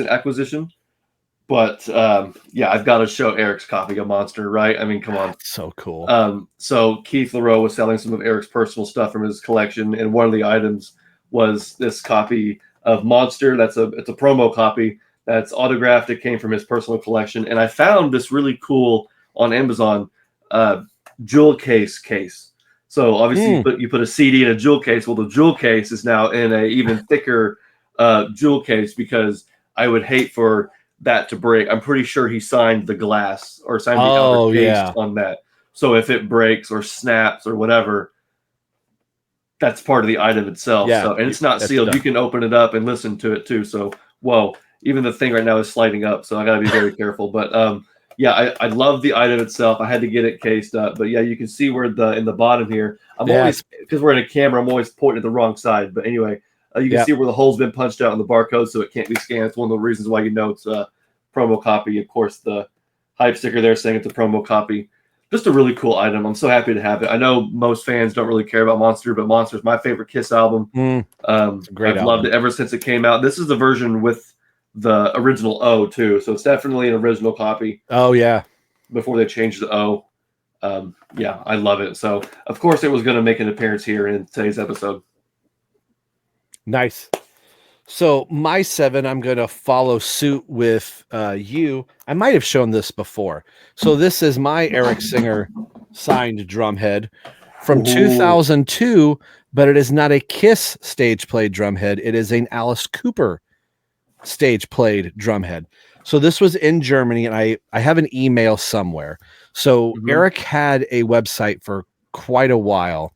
acquisition, but I've got to show Eric's copy of Monster, right? I mean, come on. So cool. So Keith LaRoe was selling some of Eric's personal stuff from his collection, and one of the items was this copy of Monster. It's a promo copy that's autographed. It came from his personal collection, and I found this really cool on Amazon jewel case. So obviously you put a CD in a jewel case. Well, the jewel case is now in a even thicker jewel case, because I would hate for that to break. I'm pretty sure he signed the glass or signed the outer case on that. So if it breaks or snaps or whatever, that's part of the item itself. Yeah, so, and it's not sealed. You can open it up and listen to it too. So, whoa, even the thing right now is sliding up. So I got to be very careful. But I love the item itself. I had to get it cased up. But yeah, you can see where in the bottom here, I'm always, because we're in a camera, I'm always pointing at the wrong side. But anyway, you can see where the hole's been punched out on the barcode, so it can't be scanned. It's one of the reasons why it's a promo copy. Of course, the hype sticker there saying it's a promo copy. Just a really cool item. I'm so happy to have it. I know most fans don't really care about Monster, but Monster is my favorite Kiss album. I've loved it ever since it came out. This is the version with the original O too, so it's definitely an original copy. Oh yeah, before they changed the O. I love it. So of course it was going to make an appearance here in today's episode. Nice. So my 7, I'm going to follow suit with you. I might have shown this before. So this is my Eric Singer signed drumhead from 2002, but it is not a Kiss stage played drumhead. It is an Alice Cooper stage played drumhead. So this was in Germany, and I have an email somewhere. So Eric had a website for quite a while.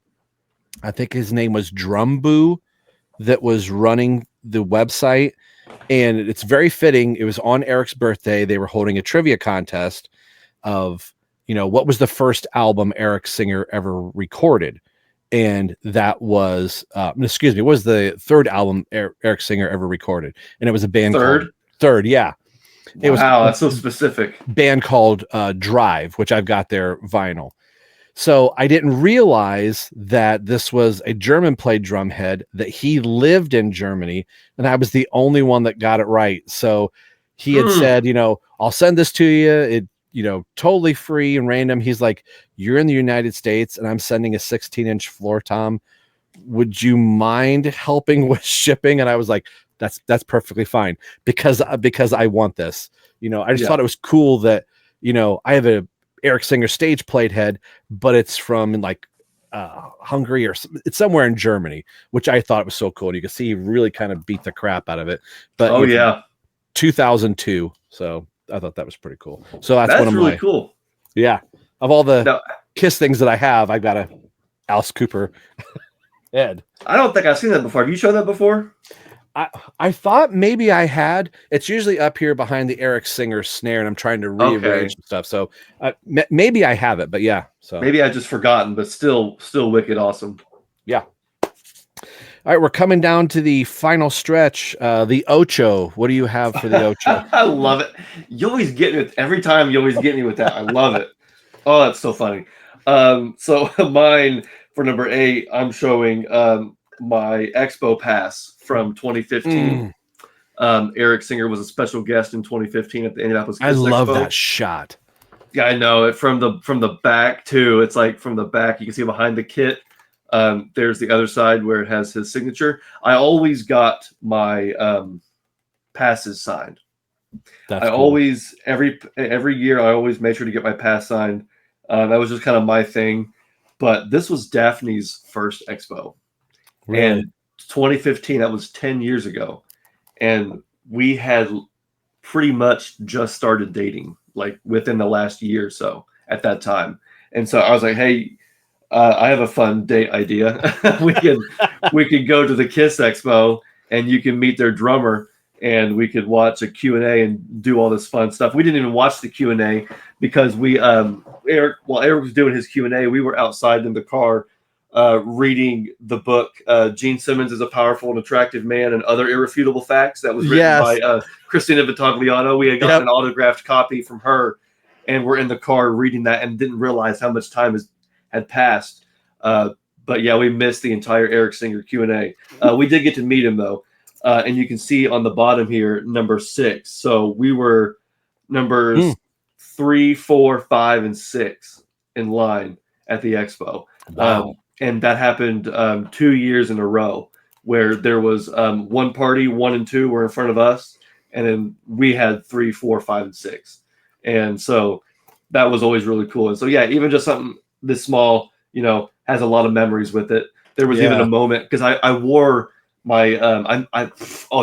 I think his name was Drumboo, that was running the website, and it's very fitting. It was on Eric's birthday. They were holding a trivia contest of, what was the first album Eric Singer ever recorded, and that was what was the third album Eric Singer ever recorded, and it was a band called Third. Yeah, it was. Wow, that's so specific. Band called Drive, which I've got their vinyl. So I didn't realize that this was a German played drumhead, that he lived in Germany, and I was the only one that got it right. So he had said, I'll send this to you. It, totally free and random. He's like, you're in the United States, and I'm sending a 16-inch floor tom would you mind helping with shipping? And I was like, that's perfectly fine because I want this. I just thought it was cool that, I have a Eric Singer stage plate head, but it's from like Hungary or it's somewhere in Germany, which I thought was so cool. And you can see he really kind of beat the crap out of it. But 2002. So I thought that was pretty cool. So that's one of really my cool. Yeah. Of all the Kiss things that I have, I've got a Alice Cooper head. I don't think I've seen that before. Have you shown that before? I thought maybe I had. It's usually up here behind the Eric Singer snare, and I'm trying to rearrange stuff. So maybe I have it, but yeah. So maybe I just forgotten, but still wicked awesome. Yeah. All right, we're coming down to the final stretch. The Ocho. What do you have for the Ocho? I love it. You always get me every time. You always get me with that. I love it. Oh, that's so funny. So mine for number 8, I'm showing my Expo pass from 2015. Eric Singer was a special guest in 2015 at the Indianapolis Kiss I love Expo. that shot. Yeah, I know it from the back too. It's like from the back, you can see behind the kit. There's the other side where it has his signature. I always got my passes signed. That's I cool. always every year I always made sure to get my pass signed. That was just kind of my thing. But this was Daphne's first Expo. Really? And 2015, that was 10 years ago. And we had pretty much just started dating, like within the last year or so at that time. And so I was like, hey, I have a fun date idea. we could go to the Kiss Expo and you can meet their drummer and we could watch a Q&A and do all this fun stuff. We didn't even watch the Q&A because Eric was doing his Q&A, we were outside in the car reading the book Gene Simmons is a Powerful and Attractive Man and Other Irrefutable Facts that was written by Christina Vitagliano. We had gotten an autographed copy from her and we're in the car reading that and didn't realize how much time had passed. But yeah, we missed the entire Eric Singer Q&A. We did get to meet him though. And you can see on the bottom here, number 6. So we were numbers 3, 4, 5, and 6 in line at the Expo. Wow. And that happened 2 years in a row where there was one party, 1 and 2 were in front of us. And then we had 3, 4, 5, and 6. And so that was always really cool. And so, yeah, even just something this small, has a lot of memories with it. There was even a moment because I wore my,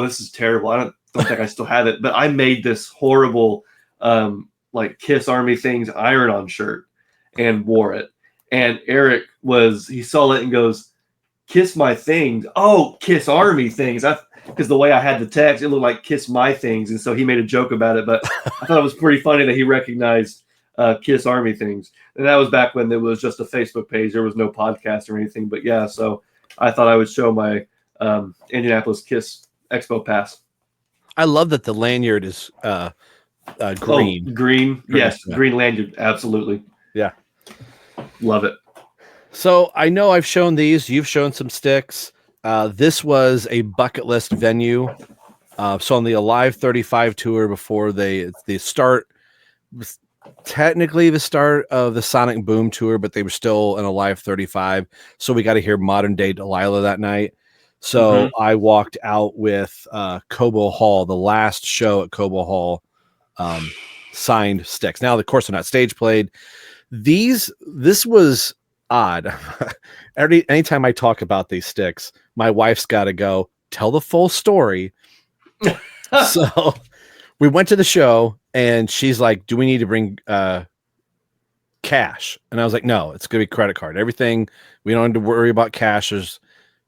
this is terrible. I don't think I still have it, but I made this horrible, like Kiss Army Things iron-on shirt and wore it. And Eric he saw it and goes, Kiss My Things. Oh, Kiss Army Things. Because the way I had the text, it looked like Kiss My Things. And so he made a joke about it. But I thought it was pretty funny that he recognized Kiss Army Things. And that was back when there was just a Facebook page. There was no podcast or anything. But yeah, so I thought I would show my Indianapolis Kiss Expo pass. I love that the lanyard is green. Oh, green. Yes, green lanyard. Absolutely. Yeah. Love it. So I know I've shown these. You've shown some sticks. This was a bucket list venue. So on the Alive 35 tour before the start, was technically the start of the Sonic Boom tour, but they were still an Alive 35. So we got to hear modern day Delilah that night. So I walked out with Cobo Hall, the last show at Cobo Hall, signed sticks. Now, of course, they're not stage played. This was odd. Anytime I talk about these sticks, my wife's got to go tell the full story. So we went to the show and she's like, do we need to bring cash? And I was like, no, it's going to be credit card. Everything, we don't have to worry about cash.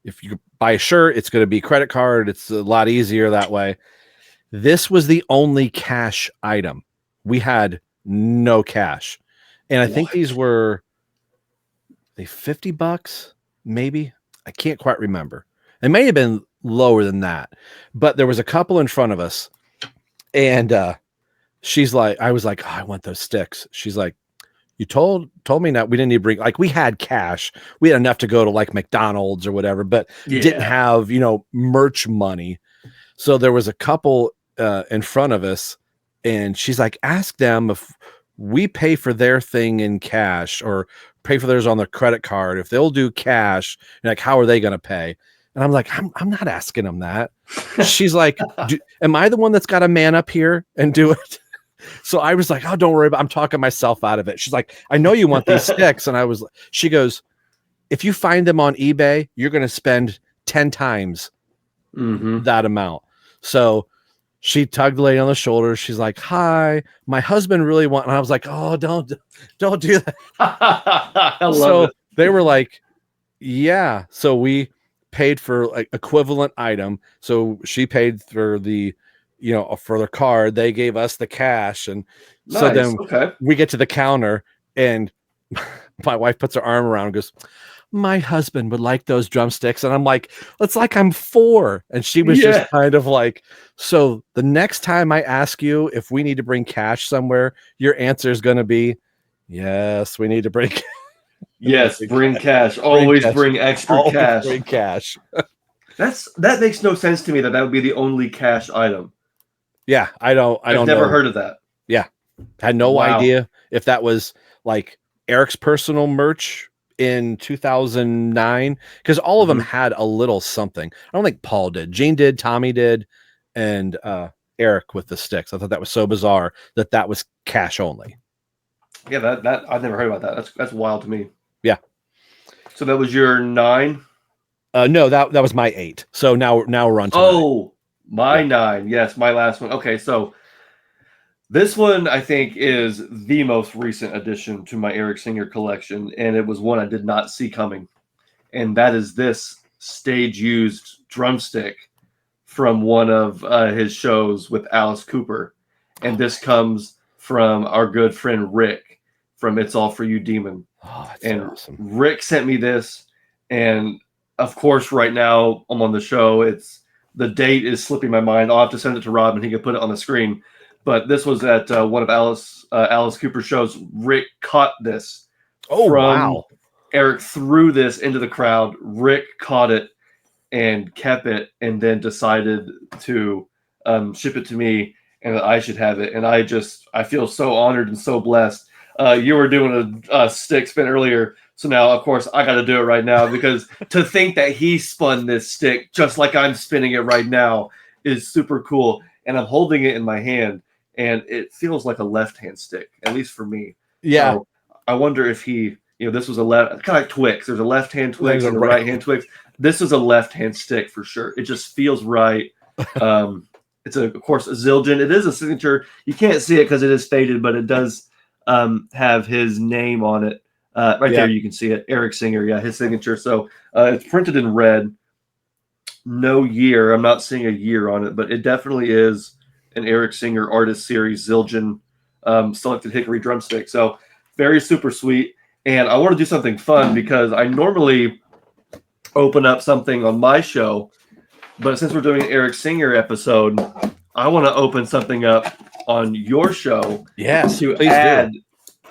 If you buy a shirt, it's going to be credit card. It's a lot easier that way. This was the only cash item. We had no cash. And I think these were $50, maybe. I can't quite remember. It may have been lower than that, but there was a couple in front of us, and she's like, I was like, oh, I want those sticks. She's like, you told me that we didn't need to bring, like, we had cash. We had enough to go to like McDonald's or whatever, but didn't have, merch money. So there was a couple in front of us, and she's like, ask them if we pay for their thing in cash or pay for theirs on their credit card, if they'll do cash, like, how are they going to pay? And I'm like, I'm not asking them that. She's like, am I the one that's got to man up here and do it? So I was like, oh, don't worry I'm talking myself out of it. She's like, I know you want these sticks. And she goes, if you find them on eBay, you're going to spend 10 times that amount. So she tugged the lady on the shoulder. She's like, hi, my husband really wants, and I was like, oh, don't do that. I love so it. They were like, yeah. So we paid for like equivalent item. So she paid for the, for the card. They gave us the cash. And so then we get to the counter and my wife puts her arm around and goes, my husband would like those drumsticks. And I'm like, it's like I'm 4. And she was just kind of like, so the next time I ask you if we need to bring cash somewhere, your answer is going to be, yes, we need to bring Yes, bring cash. Always bring extra cash. Bring cash. That makes no sense to me that would be the only cash item. Yeah, I've never heard of that. Yeah. Had no idea if that was like Eric's personal merch in 2009, because all of them had a little something. I don't think Paul did. Gene did, Tommy did, and Eric with the sticks. I thought that was so bizarre that was cash only. Yeah, that I've never heard about that. That's wild to me. Yeah. So that was your 9? No, that was my 8. So now we're on to 9. My 9. Yes, my last one. Okay, so this one I think is the most recent addition to my Eric Singer collection, and it was one I did not see coming. And that is this stage-used drumstick from one of his shows with Alice Cooper. And this comes from our good friend Rick from It's All For You Demon. Oh, that's and awesome. Rick sent me this, and of course right now I'm on the show. The date is slipping my mind. I'll have to send it to Rob and he can put it on the screen. But this was at one of Alice Cooper shows. Rick caught this. Oh, wow. Eric threw this into the crowd. Rick caught it and kept it, and then decided to ship it to me, and that I should have it. And I feel so honored and so blessed. You were doing a stick spin earlier, so now, of course, I got to do it right now, because to think that he spun this stick just like I'm spinning it right now is super cool. And I'm holding it in my hand, and it feels like a left-hand stick, at least for me. Yeah. So I wonder if this was a left, kind of like Twix. There's a left-hand Twix and a right-hand Twix. This is a left-hand stick for sure. It just feels right. It's of course a Zildjian. It is a signature. You can't see it because it is faded, but it does have his name on it. There you can see it. Eric Singer, his signature. So it's printed in red. No year. I'm not seeing a year on it, but it definitely is an Eric Singer Artist Series Zildjian selected hickory drumstick. So very super sweet. And I want to do something fun, because I normally open up something on my show, but since we're doing an Eric Singer episode, I want to open something up on your show. Yes, to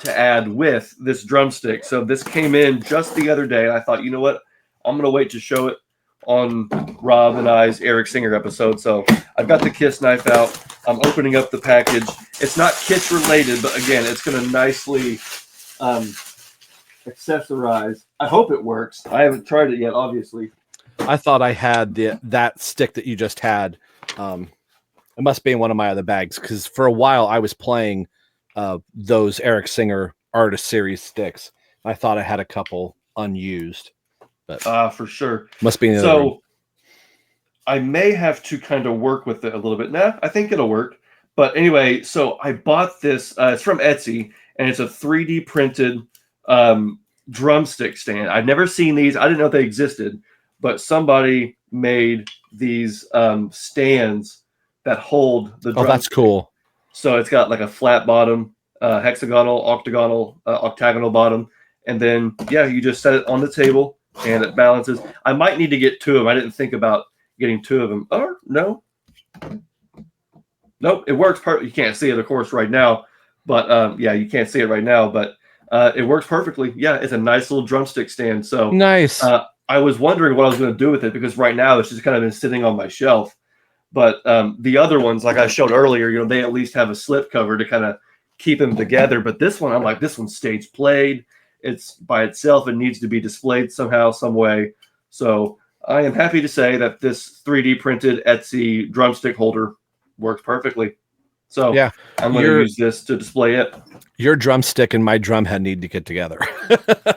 add with this drumstick. So this came in just the other day. I thought, you know what? I'm going to wait to show it on Rob and I's Eric Singer episode. So I've got the Kiss knife out. I'm opening up the package. It's not Kiss related, but again, it's going to nicely accessorize. I hope it works. I haven't tried it yet, obviously. I thought I had that stick that you just had. It must be in one of my other bags, because for a while I was playing those Eric Singer Artist Series sticks. I thought I had a couple unused, but for sure must be in the so other room. I may have to kind of work with it a little bit. I think it'll work. But anyway, so I bought this. It's from Etsy, and it's a 3D printed drumstick stand. I've never seen these. I didn't know they existed, but somebody made these stands that hold the drumstick. Oh, that's cool. So it's got like a flat bottom, hexagonal, octagonal bottom, and then you just set it on the table and it balances. I might need to get 2 of them. I didn't think about getting 2 of them. Or nope, it works. You can't see it, of course, right now, but you can't see it right now, but it works perfectly. Yeah, it's a nice little drumstick stand. So nice. I was wondering what I was going to do with it, because right now it's just kind of been sitting on my shelf. But the other ones, like I showed earlier, they at least have a slip cover to kind of keep them together. But this one, I'm like, this one's stage played. It's by itself. It needs to be displayed somehow, some way. So I am happy to say that this 3D printed Etsy drumstick holder works perfectly. So Yeah, I'm going to use this to display it. Your drumstick and my drum head need to get together.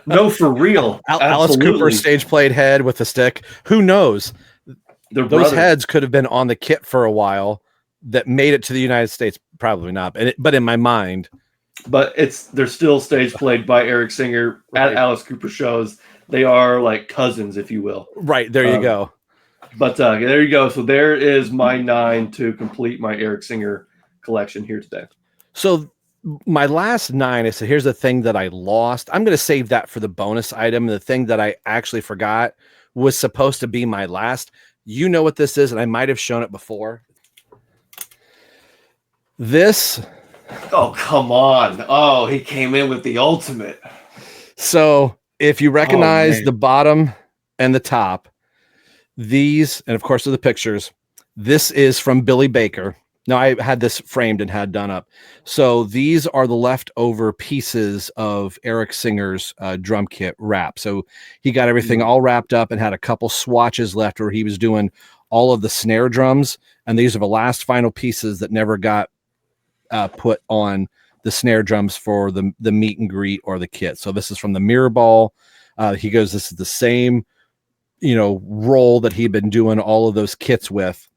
No, for real. Alice Cooper stage played head with a stick. Who knows? Those heads could have been on the kit for a while that made it to the United States. Probably not, but in my mind. But they're still stage played by Eric Singer at Alice Cooper shows. They are like cousins, if you will. Right, there you go. But there you go. So there is my 9 to complete my Eric Singer collection here today. So my last 9, I said, here's the thing that I lost. I'm going to save that for the bonus item. The thing that I actually forgot was supposed to be my last. You know what this is, and I might have shown it before. This. Oh, come on. Oh, he came in with the ultimate. So if you recognize the bottom and the top, these, and of course, are the pictures. This is from Billy Baker. Now, I had this framed and had done up. So these are the leftover pieces of Eric Singer's drum kit wrap. So he got everything all wrapped up and had a couple swatches left where he was doing all of the snare drums. And these are the last final pieces that never got put on the snare drums for the meet and greet or the kit. So this is from the Mirror Ball. He goes, this is the same, roll that he'd been doing all of those kits with.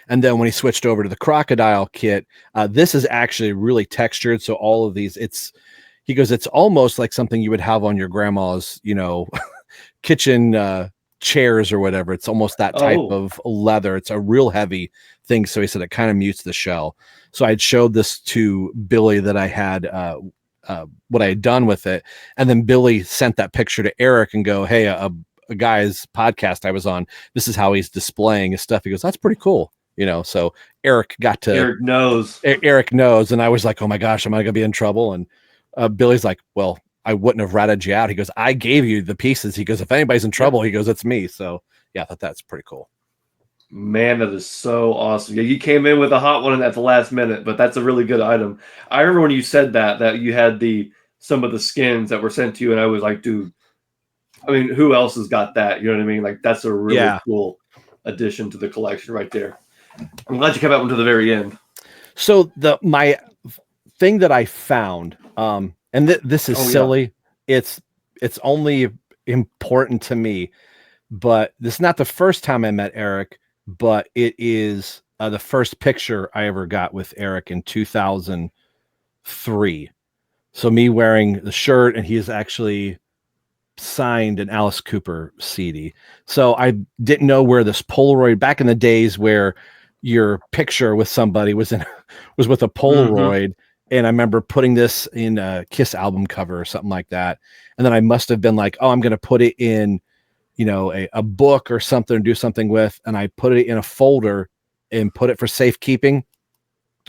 And then when he switched over to the Crocodile kit, this is actually really textured. So all of these, he goes, it's almost like something you would have on your grandma's, kitchen chairs or whatever. It's almost that type of leather. It's a real heavy thing. So he said it kind of mutes the shell. So I'd showed this to Billy that I had what I had done with it. And then Billy sent that picture to Eric and go, hey, a guy's podcast I was on, this is how he's displaying his stuff. He goes, that's pretty cool. So Eric knows. And I was like, oh my gosh, am I gonna be in trouble? And Billy's like, well, I wouldn't have ratted you out. He goes, I gave you the pieces. He goes, if anybody's in trouble, he goes, it's me. So yeah, I thought that's pretty cool. Man, that is so awesome. Yeah, you came in with a hot one at the last minute, but that's a really good item. I remember when you said that you had some of the skins that were sent to you, and I was like, dude, I mean, who else has got that? You know what I mean? Like, that's a really cool addition to the collection right there. I'm glad you kept that one to the very end. So my thing that I found, and this is silly. Yeah. It's only important to me, but this is not the first time I met Eric, but it is the first picture I ever got with Eric in 2003. So me wearing the shirt, and he is actually signed an Alice Cooper CD. So I didn't know where this Polaroid, back in the days where your picture with somebody was with a Polaroid. And I remember putting this in a Kiss album cover or something like that. And then I must have been like, oh, I'm going to put it in, a book or something, do something with, and I put it in a folder and put it for safekeeping.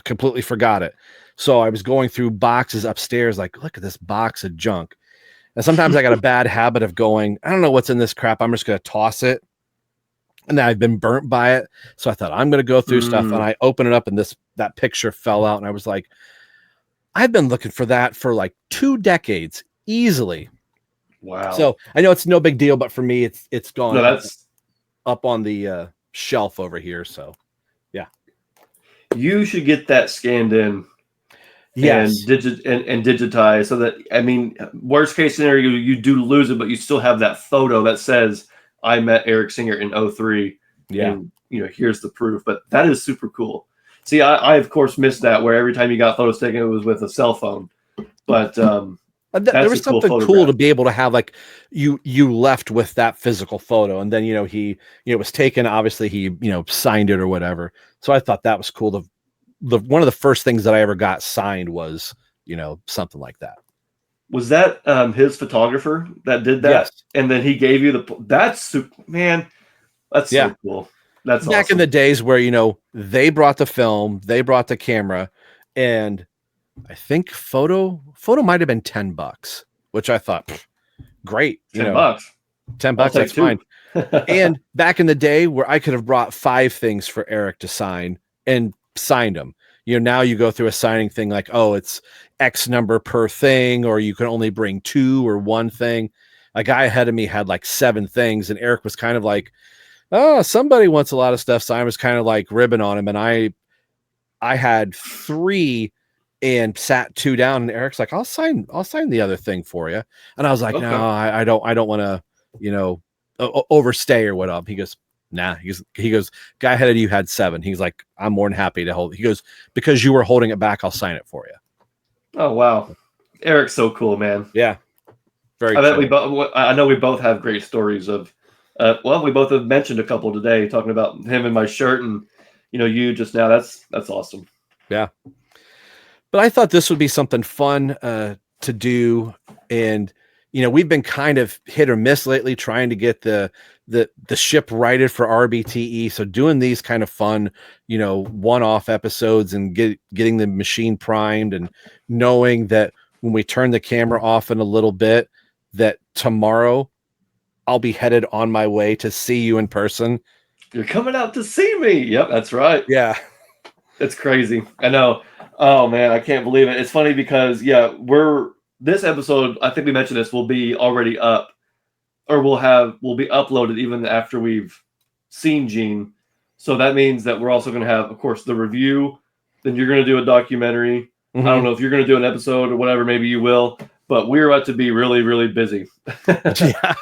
Completely forgot it. So I was going through boxes upstairs, like, look at this box of junk. And sometimes I got a bad habit of going, I don't know what's in this crap. I'm just going to toss it. And then I've been burnt by it. So I thought, I'm going to go through stuff. And I open it up, and that picture fell out. And I was like, I've been looking for that for like 2 decades easily. Wow. So I know it's no big deal, but for me, it's gone. No, that's up on the shelf over here. So yeah, you should get that scanned in. Yes. And digitize, so that, I mean, worst case scenario, you do lose it, but you still have that photo that says I met Eric Singer in 2003. Yeah. And, here's the proof. But that is super cool. See, I of course missed that, where every time you got photos taken, it was with a cell phone. But there was something cool to be able to have, like you left with that physical photo, and then he was taken. Obviously, he signed it or whatever. So I thought that was cool. One of the first things that I ever got signed was something like that. Was that his photographer that did that? Yes. And then he gave you that's super, man. That's so cool. That's back awesome. In the days where, they brought the film, they brought the camera, and I think photo might've been $10, which I thought, great. $10. $10. That's fine. And back in the day where I could have brought 5 things for Eric to sign and signed them, now you go through a signing thing like, oh, it's X number per thing, or you can only bring 2 or 1 thing. A guy ahead of me had like 7 things, and Eric was kind of like, oh, somebody wants a lot of stuff. So I was kind of like ribbing on him, and I had 3 and sat 2 down, and Eric's like, I'll sign the other thing for you. And I was like, Okay. no, I don't want to, overstay or whatever. He goes, nah. He goes, guy ahead of you had 7. He's like, I'm more than happy to hold. He goes, because you were holding it back, I'll sign it for you. Oh wow, Eric's so cool, man. Yeah, very. I bet I know we both have great stories of. We both have mentioned a couple today, talking about him and my shirt, and you just now. That's awesome. Yeah. But I thought this would be something fun to do, and we've been kind of hit or miss lately trying to get the ship righted for RBTE. So doing these kind of fun, one-off episodes and getting the machine primed, and knowing that when we turn the camera off in a little bit, that tomorrow I'll be headed on my way to see you in person. You're coming out to see me. Yep, that's right. Yeah. It's crazy. I know. Oh man, I can't believe it. It's funny because this episode, I think we mentioned this, will be already up, or will be uploaded even after we've seen Gene. So that means that we're also going to have, of course, the review. Then you're going to do a documentary. Mm-hmm. I don't know if you're going to do an episode or whatever. Maybe you will. But we're about to be really, really busy. Yeah,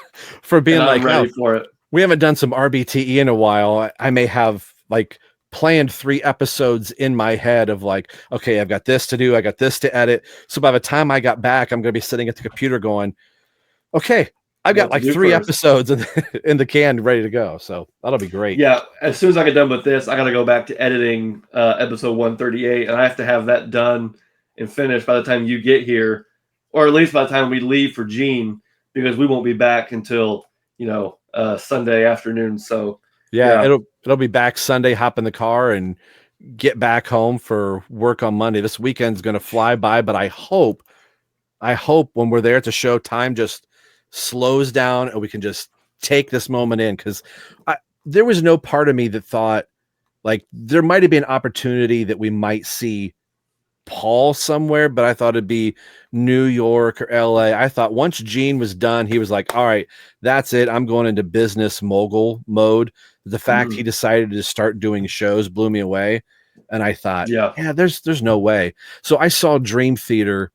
for being like, ready for it. We haven't done some RBTE in a while. I may have like planned 3 episodes in my head of like, okay, I've got this to do, I got this to edit. So by the time I got back, I'm going to be sitting at the computer going, okay, I've got like 3 episodes in the can ready to go. So that'll be great. Yeah, as soon as I get done with this, I got to go back to editing episode 138, and I have to have that done and finished by the time you get here, or at least by the time we leave for Gene, because we won't be back until Sunday afternoon. So yeah. It'll be back Sunday, hop in the car and get back home for work on Monday. This weekend's going to fly by, but I hope when we're there at the show, time just slows down and we can just take this moment in, because there was no part of me that thought like there might have been an opportunity that we might see Paul somewhere, but I thought it'd be New York or LA. I thought once Gene was done, he was like, all right, that's it. I'm going into business mogul mode. The fact he decided to start doing shows blew me away. And I thought, yeah, there's no way. So I saw Dream Theater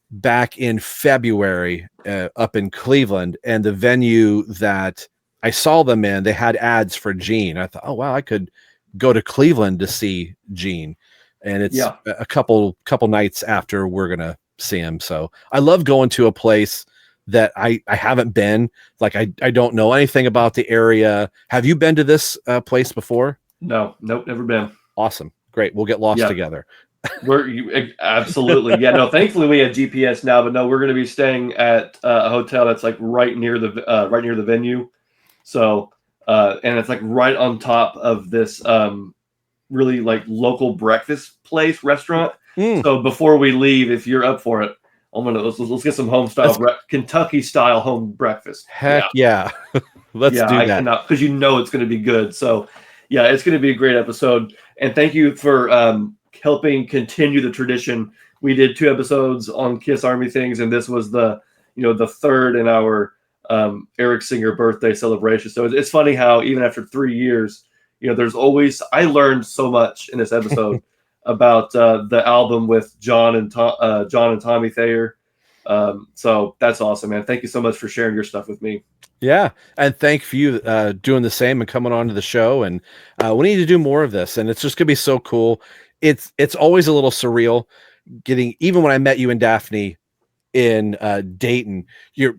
back in February up in Cleveland, and the venue that I saw them in, they had ads for Gene. I thought, oh wow, I could go to Cleveland to see Gene. And it's a couple nights after we're going to see him. So I love going to a place that I haven't been. Like, I don't know anything about the area. Have you been to this place before? No, nope, never been. Awesome. Great. We'll get lost together. Absolutely. Yeah, no, thankfully we have GPS now, but no, we're going to be staying at a hotel that's like right near the venue. So, and it's like right on top of this, really like local breakfast restaurant. So before we leave, if you're up for it, let's get some home style Kentucky style home breakfast. Heck yeah. Let's do that. Because it's going to be good. So yeah, it's going to be a great episode. And thank you for helping continue the tradition. We did 2 episodes on Kiss Army things, and this was the third in our Eric Singer birthday celebration. So it's funny how even after 3 years, there's always, I learned so much in this episode about the album with John and Tommy Thayer. So that's awesome, man. Thank you so much for sharing your stuff with me. Yeah. And thank you doing the same and coming on to the show. And we need to do more of this, and it's just going to be so cool. It's always a little surreal even when I met you and Daphne in Dayton, you're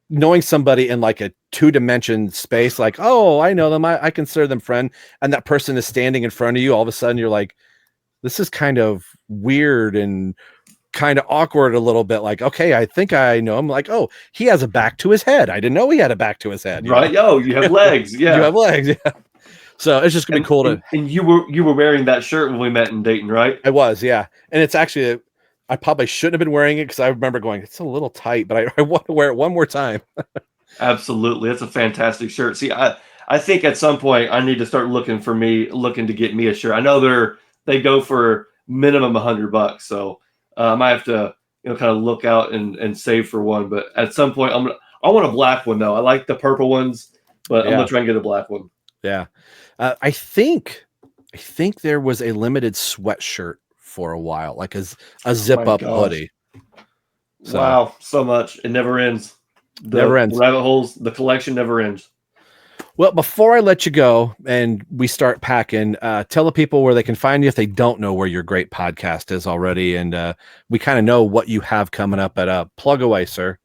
knowing somebody in like a 2-dimension space, like, oh, I know them, I consider them friend, and that person is standing in front of you. All of a sudden you're like, this is kind of weird and kind of awkward a little bit. Like, okay, I think I know him. Like, oh, he has a back to his head. I didn't know he had a back to his head. Right? Yo, you have legs. Yeah, you have legs. Yeah. So it's just gonna be cool to. And you were wearing that shirt when we met in Dayton, right? I was, yeah. And it's actually I probably shouldn't have been wearing it because I remember going, it's a little tight, but I want to wear it one more time. Absolutely. It's a fantastic shirt. See, I think at some point I need to start looking to get me a shirt. I know they're they go for minimum $100. So I might have to, kind of look out and save for one. But at some point, I want a black one though. I like the purple ones, but I'm gonna try and get a black one. Yeah, I think there was a limited sweatshirt for a while, like a zip up hoodie. So, wow, so much. It never ends. Never ends. Rabbit holes. The collection never ends. Well, before I let you go and we start packing, tell the people where they can find you if they don't know where your great podcast is already. And we kind of know what you have coming up at plug away, sir.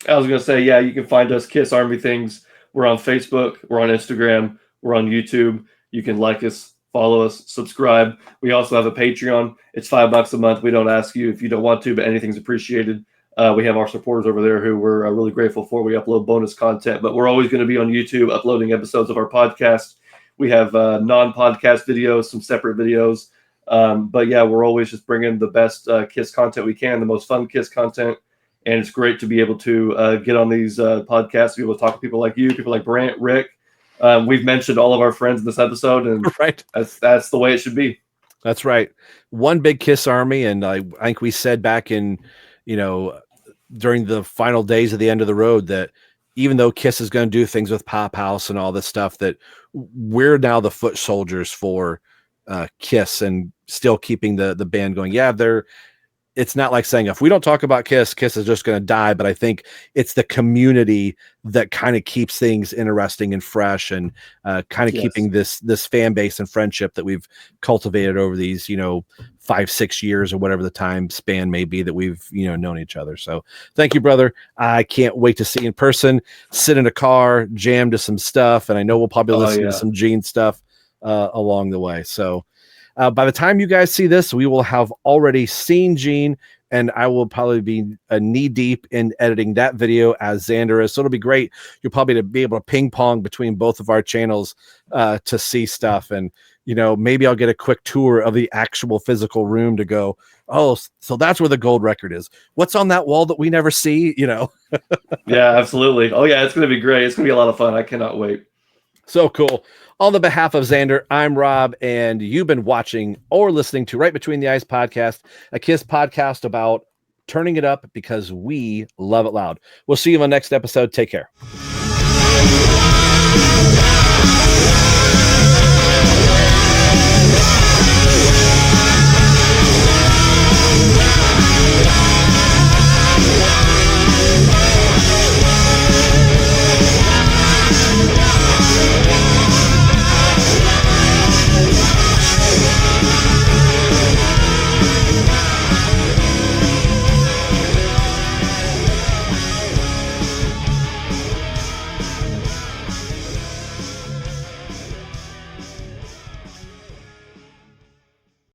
I was going to say, yeah, you can find us Kiss Army Things. We're on Facebook. We're on Instagram. We're on YouTube. You can like us, follow us, subscribe. We also have a Patreon. It's $5 a month. We don't ask you if you don't want to, but anything's appreciated. We have our supporters over there who we're really grateful for. We upload bonus content, but we're always going to be on YouTube uploading episodes of our podcast. We have non-podcast videos, some separate videos. But yeah, we're always just bringing the best Kiss content we can, the most fun Kiss content. And it's great to be able to get on these podcasts, be able to talk to people like you, people like Brant, Rick. We've mentioned all of our friends in this episode, and right. That's the way it should be. That's right. One big Kiss Army. And I think we said back in, during the final days of the end of the road that even though Kiss is going to do things with Pop House and all this stuff, that we're now the foot soldiers for Kiss and still keeping the band going. Yeah, it's not like saying if we don't talk about Kiss, Kiss is just going to die. But I think it's the community that kind of keeps things interesting and fresh, and kind of keeping this fan base and friendship that we've cultivated over these, 5-6 years or whatever the time span may be that we've, known each other. So thank you, brother. I can't wait to see you in person, sit in a car, jam to some stuff. And I know we'll probably listen to some Gene stuff along the way. So by the time you guys see this, we will have already seen Gene, and I will probably be knee deep in editing that video as Xander is. So it'll be great. You'll probably be able to ping pong between both of our channels to see stuff. And, maybe I'll get a quick tour of the actual physical room to go, oh, so that's where the gold record is. What's on that wall that we never see, Yeah, absolutely. Oh yeah, it's going to be great. It's going to be a lot of fun. I cannot wait. So cool. On the behalf of Xander, I'm Rob, and you've been watching or listening to Right Between the Ice podcast, a Kiss podcast about turning it up because we love it loud. We'll see you in the next episode. Take care.